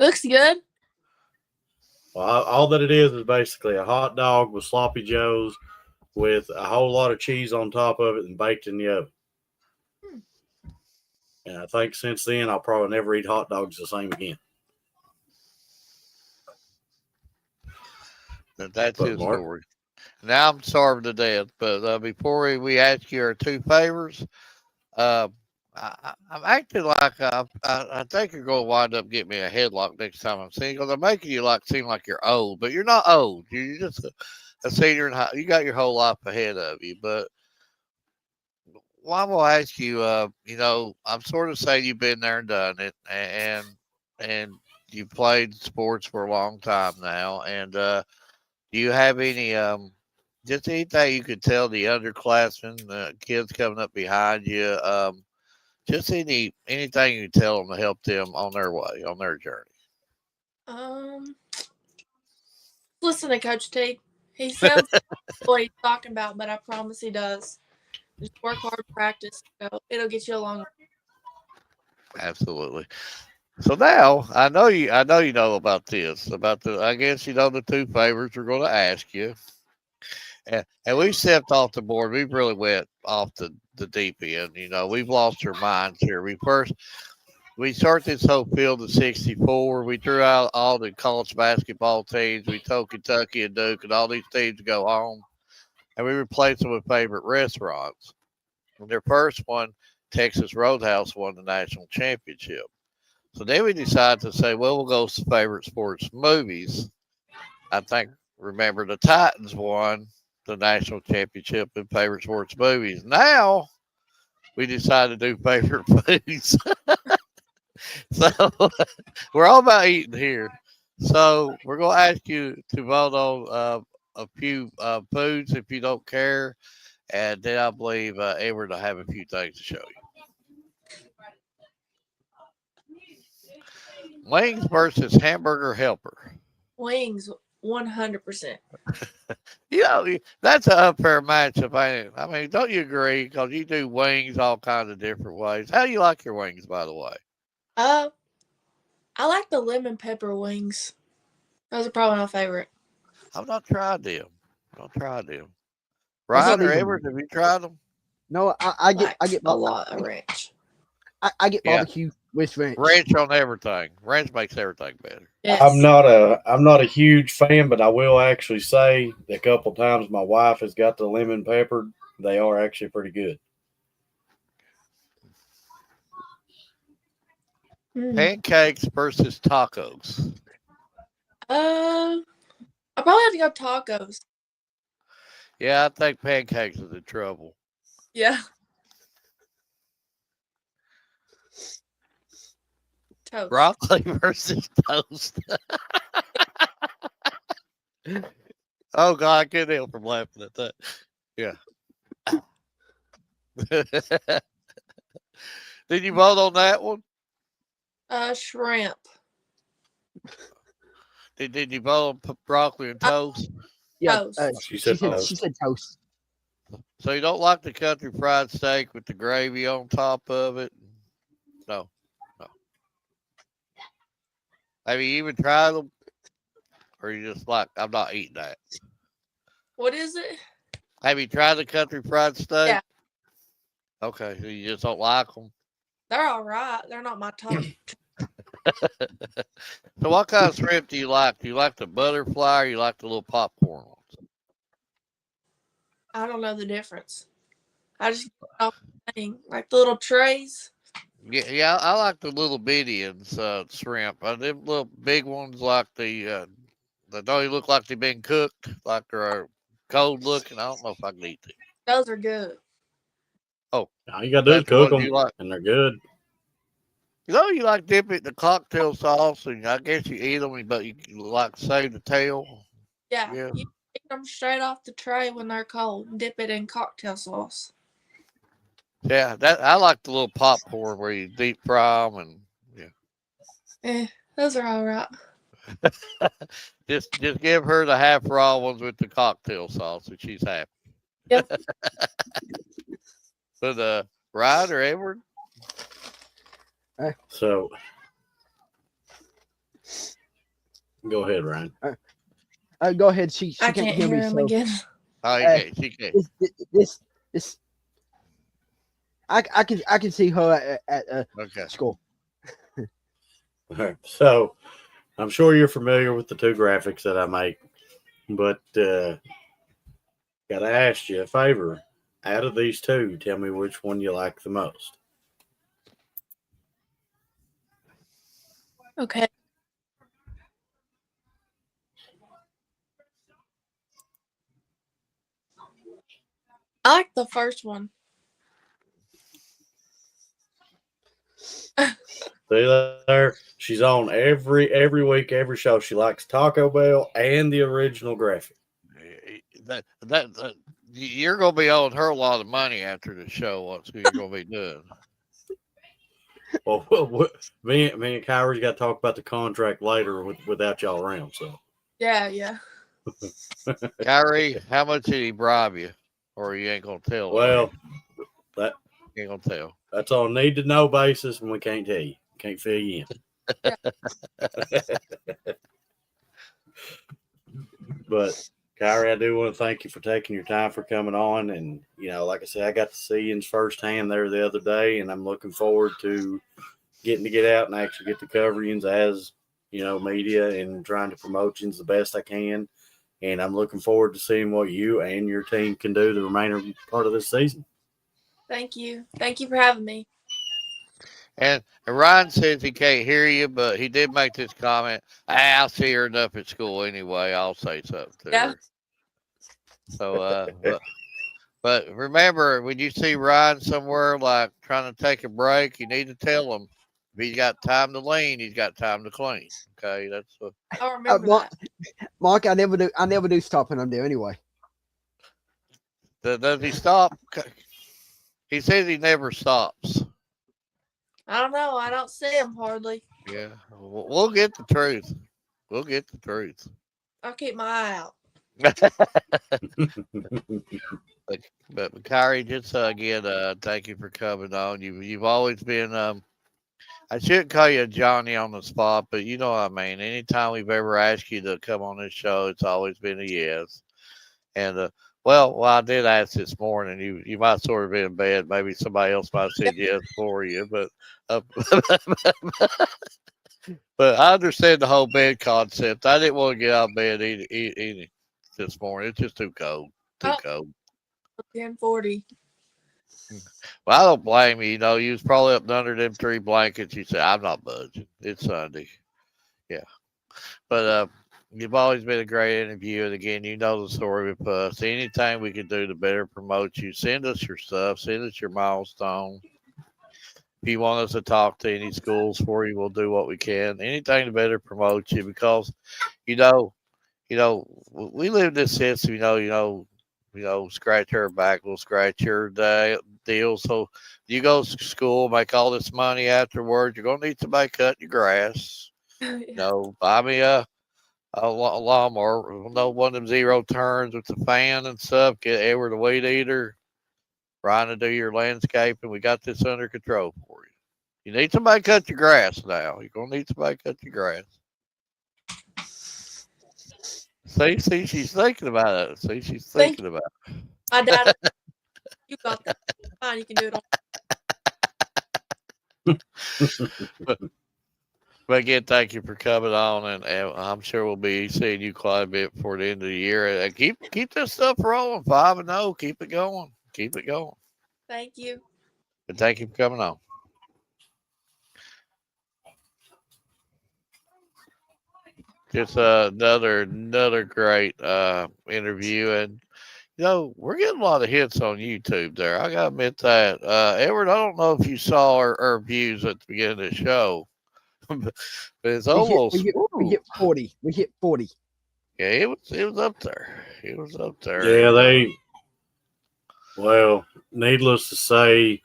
looks good. Well, all that it is basically a hot dog with sloppy joes with a whole lot of cheese on top of it and baked in the oven. And I think since then, I'll probably never eat hot dogs the same again. That's his story. Now I'm starving to death. But before we ask you our two favors, I'm acting like I think you're going to wind up getting me a headlock next time I'm seeing because I'm making you seem like you're old, but you're not old. You're just a senior in high. You got your whole life ahead of you. But well, I'm gonna ask you. I'm sort of saying you've been there and done it, and you played sports for a long time now. And do you have any just anything you could tell the underclassmen, kids coming up behind you? Just anything you tell them to help them on their way, on their journey. Um, listen to Coach T. He sounds what he's talking about, but I promise he does. Just work hard, practice. It'll get you along. Absolutely. So now I know you know about this. About the I guess you know the two favors we're gonna ask you. And we've stepped off the board. We've really went off the deep end. We've lost our minds here. We start this whole field of 64. We threw out all the college basketball teams. We told Kentucky and Duke and all these teams to go home. And we replaced them with favorite restaurants. And their first one, Texas Roadhouse, won the national championship. So then we decided to say, well, we'll go to favorite sports movies. I think, remember, the Titans won the national championship in favorite sports movies. Now we decided to do favorite foods. So we're all about eating here. So we're going to ask you to vote on a few foods if you don't care. And then I believe Edward will have a few things to show you. Wings versus hamburger helper. Wings, 100%. That's an unfair matchup, ain't it? I mean, don't you agree? Because you do wings all kinds of different ways. How do you like your wings, by the way? I like the lemon pepper wings. Those are probably my favorite. I've not tried them. I've tried them. That's Ryan not or even- Edward, have you tried them? No, I get a lot of ranch. I get Yeah. barbecue with ranch. Ranch on everything. Ranch makes everything better. Yes. I'm not a huge fan, but I will actually say the couple times my wife has got the lemon peppered, they are actually pretty good. Pancakes versus tacos. I probably have to go tacos. Yeah, I think pancakes is in trouble. Yeah. Toast. Broccoli versus toast. Oh God, I can't help from laughing at that. Yeah. Did you vote on that one? Shrimp. Did you vote on broccoli and toast? Yeah, Toast. She said toast. She said toast. So you don't like the country fried steak with the gravy on top of it? No. Have you even tried them? Or you just like, I'm not eating that? What is it? Have you tried the country fried steak? Yeah. Okay, so you just don't like them? They're all right. They're not my top. So what kind of shrimp do you like? Do you like the butterfly or you like the little popcorn ones? I don't know the difference. I just get off the thing. Like the little trays. Yeah, I like the little bitty ones, shrimp. Them little big ones like that don't even look like they've been cooked, like they're cold looking. I don't know if I can eat them. Those are good. Oh, All you got to do is that's the cook ones them, you like. and they're good. You like dip it in the cocktail sauce, and I guess you eat them, but you like save the tail. Yeah. Yeah. You eat them straight off the tray when they're cold. Dip it in cocktail sauce. Yeah, I like the little popcorn where you deep fry them, and yeah. Those are all right. Just give her the half raw ones with the cocktail sauce, and she's happy. Yep. But Ryan or Edward? So go ahead, Ryan. Go ahead. She I can't can't hear hear me. him So again. Oh, she can't. this I can see her at Okay. school. All right. So I'm sure you're familiar with the two graphics that I make, but gotta ask you a favor. Out of these two, tell me which one you like the most. Okay. I like the first one. See there, she's on every week, every show. She likes Taco Bell and the original graphic. That you're gonna be owing her a lot of money after the show. What's you're gonna be doing? Well, me and Kyrie's got to talk about the contract later without y'all around. So Yeah. Kyrie, how much did he bribe you, or you ain't gonna tell? well, that You ain't gonna tell. that's on need to know basis, and we can't tell you, can't fill you in. But Kyrie, I do want to thank you for taking your time for coming on. And, like I said, I got to see you firsthand there the other day, and I'm looking forward to getting to get out and actually get to cover you as, media and trying to promote you the best I can. And I'm looking forward to seeing what you and your team can do the remainder part of this season. Thank you. Thank you for having me. And Ryan says he can't hear you, but he did make this comment. I'll see her enough at school anyway. I'll say something to her. So, but remember, when you see Ryan somewhere like trying to take a break, you need to tell him if he's got time to lean, he's got time to clean. Okay, that's what. I'll remember that. Mark, I never do stop when I'm there anyway. Does he stop? He says he never stops. I don't know. I don't see him hardly. Yeah, we'll get the truth. We'll get the truth. I'll keep my eye out. But Kyrie, just again, thank you for coming on. You've always been. I shouldn't call you a Johnny on the spot, but you know what I mean. Anytime we've ever asked you to come on this show, it's always been a yes. And well, I did ask this morning. You might sort of be in bed. Maybe somebody else might have said yes for you, but but I understand the whole bed concept. I didn't want to get out of bed either this morning. It's just too cold. Too cold. 10:40. Well, I don't blame you. You was probably up under them 3 blankets. You said, I'm not budging. It's Sunday. Yeah. But you've always been a great interview. And again, you know the story with us. Anything we can do to better promote you, send us your stuff. Send us your milestone. If you want us to talk to any schools for you, we'll do what we can. Anything to better promote you because, we live in this system, scratch our back, we'll scratch your deal. So you go to school, make all this money afterwards. You're gonna need somebody cutting your grass. Buy me a lawnmower. No one of them 0 turns with the fan and stuff. Get Edward the weed eater. Trying to do your landscaping. We got this under control for you. You need somebody to cut your grass now. You're gonna need somebody to cut your grass. See, she's thinking about it. See, she's thinking about it. My dad, you got that. Fine, you can do it on. But again, thank you for coming on, and I'm sure we'll be seeing you quite a bit before the end of the year. And keep this stuff rolling, 5-0. Keep it going. Keep it going. Thank you. But thank you for coming on. Just another great interview, and we're getting a lot of hits on YouTube there. I gotta admit that. Edward, I don't know if you saw our views at the beginning of the show, but it's almost we hit 40. We hit 40. Yeah, it was up there. It was up there. Yeah, needless to say,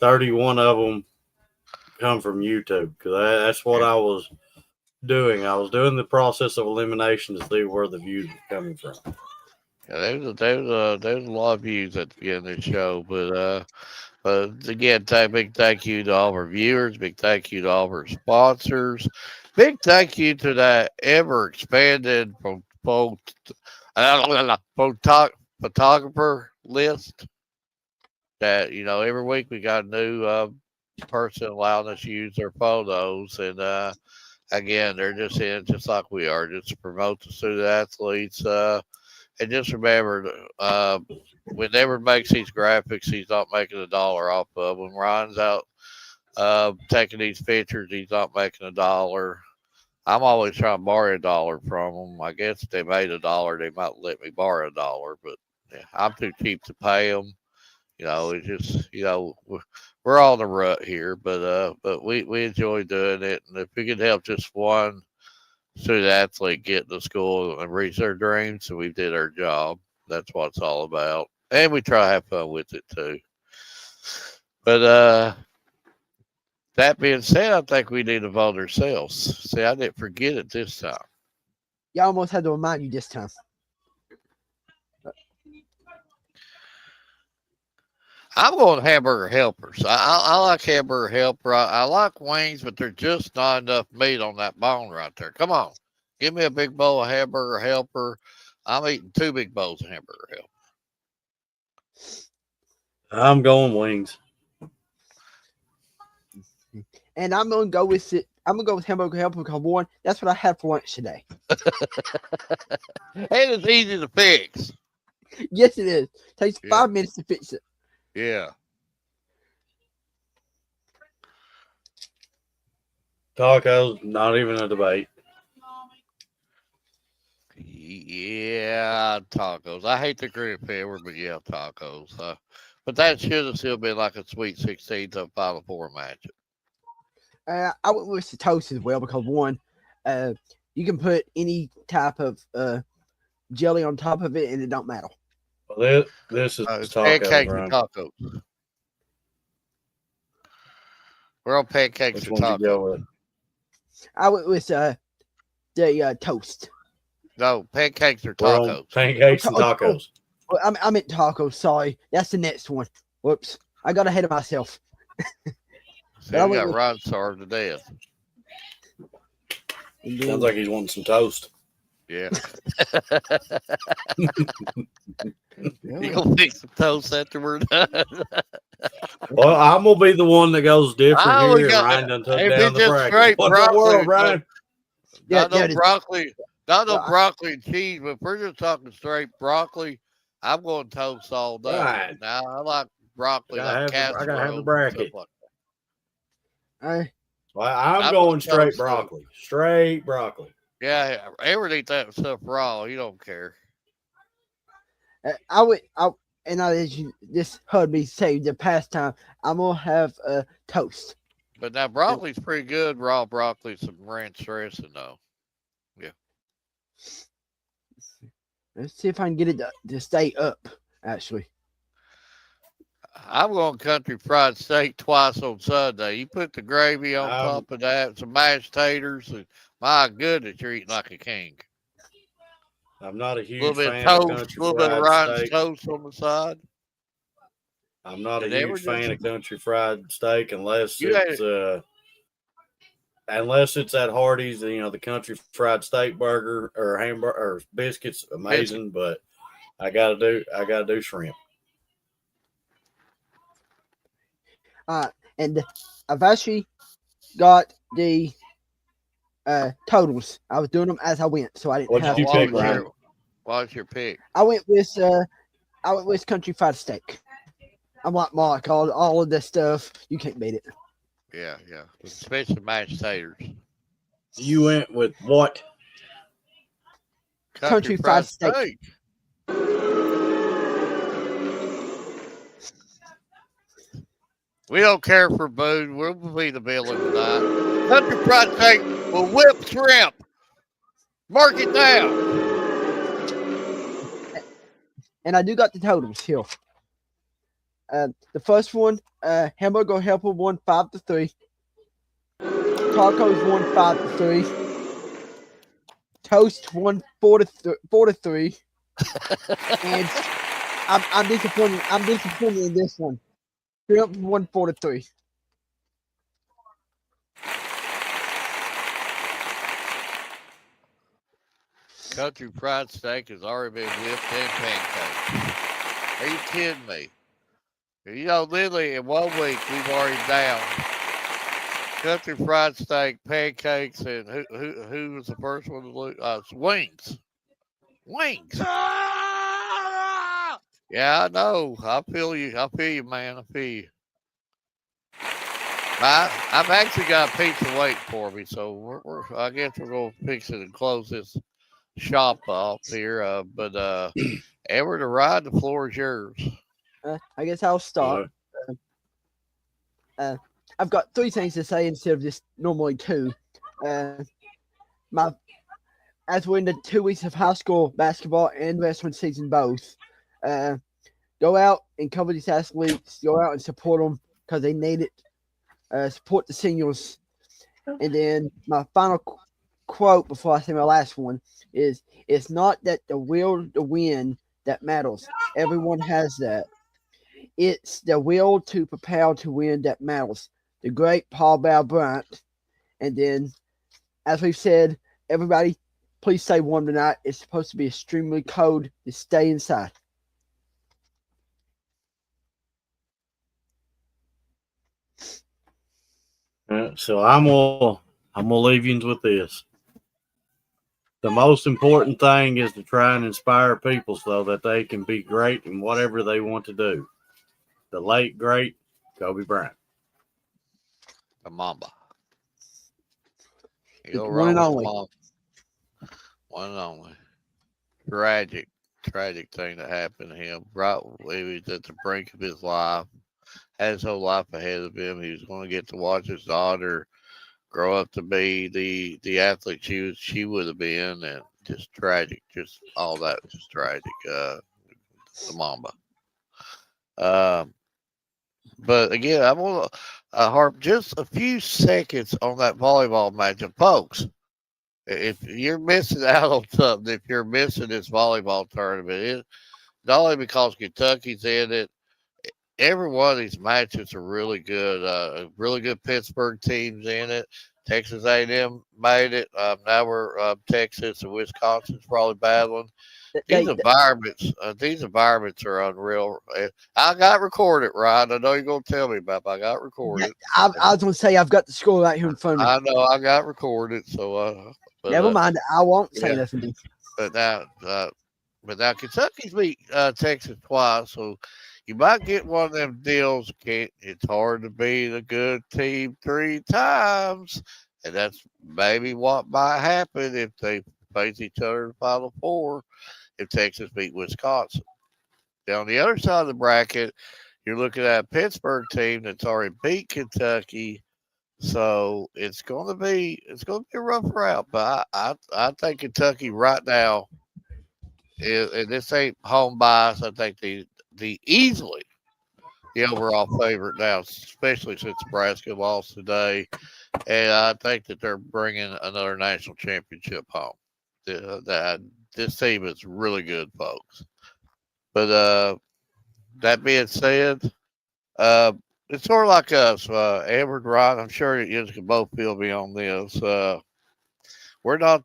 31 of them come from YouTube because that's what I was doing. I was doing the process of elimination to see where the views were coming from. Yeah, there was a lot of views at the beginning of the show, but again, big thank you to all of our viewers. Big thank you to all of our sponsors. Big thank you to that ever expanded photographer list. That every week we got a new person allowing us to use their photos, and again, they're just in just like we are, just to promote the student athletes. And just remember, when Edward makes these graphics, he's not making $1 off of them. Ryan's out taking these pictures. He's not making $1. I'm always trying to borrow $1 from them. I guess if they made $1, they might let me borrow $1, but yeah, I'm too cheap to pay them. It's just we're all in the rut here, but we enjoy doing it, and if we can help just one student athlete get to school and reach their dreams, so we did our job. That's what it's all about, and we try to have fun with it too. But that being said, I think we need to vote ourselves. See, I didn't forget it this time. Yeah, I almost had to remind you this time. I'm going hamburger helpers. I like hamburger helper. I like wings, but there's just not enough meat on that bone right there. Come on. Give me a big bowl of hamburger helper. I'm eating 2 big bowls of hamburger helper. I'm going wings. And I'm gonna go with it. I'm gonna go with hamburger helper because one, that's what I had for lunch today. And it's easy to fix. Yes, it is. Takes Yeah. 5 minutes to fix it. Yeah. Tacos, not even a debate. Yeah, tacos. I hate the green pepper, but yeah, tacos. But that should have still been like a Sweet 16 to Final Four match. I went with the toast as well because one, you can put any type of jelly on top of it and it don't matter. Well, this is tacos, Pancakes right? and tacos. We're on pancakes Which and one do you go tacos. with? I went with the toast. No, pancakes or We're on tacos. pancakes and tacos. Well, I meant tacos. Sorry, that's the next one. Whoops, I got ahead of myself. So But I we went got with- Ron starved to death. And Sounds then, like he's wanting some toast. Yeah. You gonna fix some toast after we're done? Well, I'm gonna be the one that goes different Oh, we here. got- Ryan done took if down it's the just bracket. straight What the broccoli, world, Ryan? Not Yeah, no yeah, broccoli. Not no Well, I- broccoli and cheese, but if we're just talking straight broccoli, I'm going toast all day. Right. Now I like broccoli, I like gotta have the casserole. bracket. Like I, Well, I'm I'm going gonna straight toast broccoli. Straight broccoli. yeah, Edward eat that stuff raw. He don't care. and as you just heard me say the past time, I'm gonna have a toast. But now broccoli's pretty good. Raw broccoli, some ranch dressing though. Let's see if I can get it to stay up. Actually, I'm going country fried steak twice on Sunday. You put the gravy on top of that, some mashed taters, and my goodness, you're eating like a king. I'm not a A huge little bit fan of of toast, a country little bit of fried Ryan's steak. toast on the side. I'm not a And they were huge fan just- of country fried steak unless You it's at Hardee's, the country fried steak burger or hamburger or biscuits, amazing. But I gotta do shrimp. and I've actually got the totals. I was doing them as I went, so I didn't What did have. you What pick, was Ryan? your- what was your pick? I went with country fried steak. I'm like Mark, all of this stuff. You can't beat it. Yeah. Especially mashed taters. You went with what? Country fried steak. We don't care for food. We'll be the villain tonight. Country fried steak with whipped shrimp. Mark it down. And I do got the totals here. The first one, hamburger helper won 5-3. Tacos won 5-3. Toast won 4-3. And I'm disappointed. I'm disappointed in this one. Shrimp won 4-3. Country fried steak has already been whipped and pancaked. Are you kidding me? Literally in 1 week we've already down country fried steak, pancakes, and who was the first one to lose? Wings. Wings. Yeah, I know. I feel you. I feel you, man. I feel you. I've actually got pizza waiting for me, so I guess we're gonna fix it and close this shop off here. But Edward, the ride, the floor is yours. I guess I'll start. I've got 3 things to say instead of just normally 2. My As we're in the 2 weeks of high school basketball and wrestling season both, go out and cover these athletes. Go out and support them because they need it. Support the seniors. And then my final quote before I say my last one is, "It's not that the will to win that matters. Everyone has that. It's the will to prepare to win that matters." The great Paul Bryant. And then, as we've said, everybody, please stay warm tonight. It's supposed to be extremely cold. Just stay inside. So I'm gonna leave you with this. The most important thing is to try and inspire people so that they can be great in whatever they want to do. The late great Kobe Bryant. The Mamba. You The go one wrong and with only. the Mamba. One and only. Tragic thing that happened to him. Right, he was at the brink of his life. Had his whole life ahead of him. He was going to get to watch his daughter grow up to be the athlete she would have been, and just tragic. Just all that was just tragic. The Mamba. But again, I want to harp just a few seconds on that volleyball match. And folks, if you're missing out on something, if you're missing this volleyball tournament, not only because Kentucky's in it, every one of these matches are really good. Really good Pittsburgh teams in it. Texas A&M made it. Now we're Texas and Wisconsin's probably battling. These environments are unreal. I got recorded, Ryan. I know you're gonna tell me about. It, but I got recorded. I was going to say, I've got the score right here in front of me. I know I got recorded. So, Never mind. I won't say yeah. nothing. But now Kentucky's beat Texas twice, so you might get one of them deals. It's hard to beat a good team 3 times, and that's maybe what might happen if they face each other in the Final Four. If Texas beat Wisconsin, now on the other side of the bracket, you're looking at a Pittsburgh team that's already beat Kentucky. So it's going to be a rough route, but I think Kentucky right now, and this ain't home bias. I think the easily the overall favorite now, especially since Nebraska lost today, and I think that they're bringing another national championship home. This team is really good, folks. But that being said, uh, it's sort of like us, Edward, Rod. I'm sure you can both feel me on this. We're not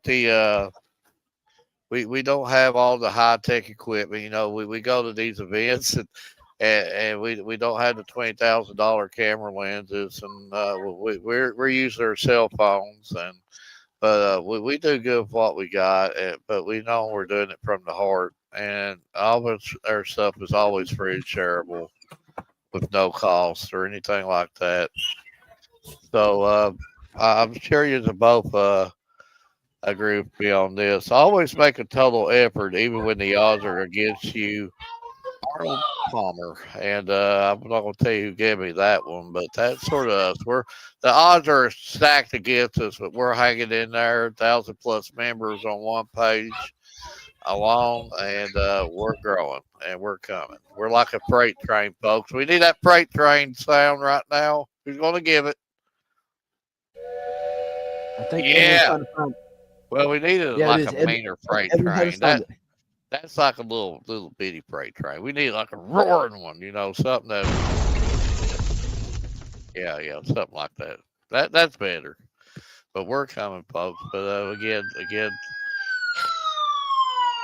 we don't have all the high tech equipment. You know, we go to these events and we don't have the $20,000 camera lenses, and we're using our cell phones, and but we do good with what we got, but we know we're doing it from the heart, and all of our stuff is always free and shareable with no cost or anything like that. So I'm sure you both agree with me on this. Always make a total effort, even when the odds are against you. Arnold Palmer, and I'm not going to tell you who gave me that one, but that's sort of us. The odds are stacked against us, but we're hanging in there. 1,000+ members on one page alone, and we're growing and we're coming. We're like a freight train, folks. We need that freight train sound right now. Who's going to give it? I think Yeah. Well, we need it like a meaner freight train. That's like a little bitty freight train. We need like a roaring one, something that. Yeah, something like that. That's better. But we're coming, folks. But again,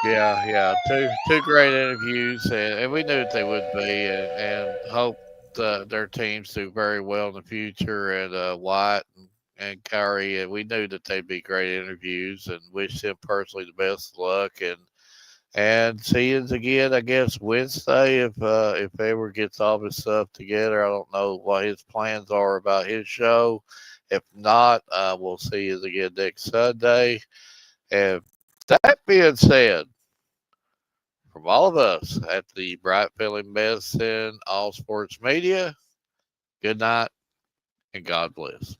yeah, two great interviews, and we knew that they would be, and hope their teams do very well in the future. And White and Kyrie, and we knew that they'd be great interviews, and wish them personally the best of luck. And And see you again, I guess, Wednesday if Edward gets all his stuff together. I don't know what his plans are about his show. If not, we'll see you again next Sunday. And that being said, from all of us at the Bryant Family Medicine All Sports Media, good night and God bless.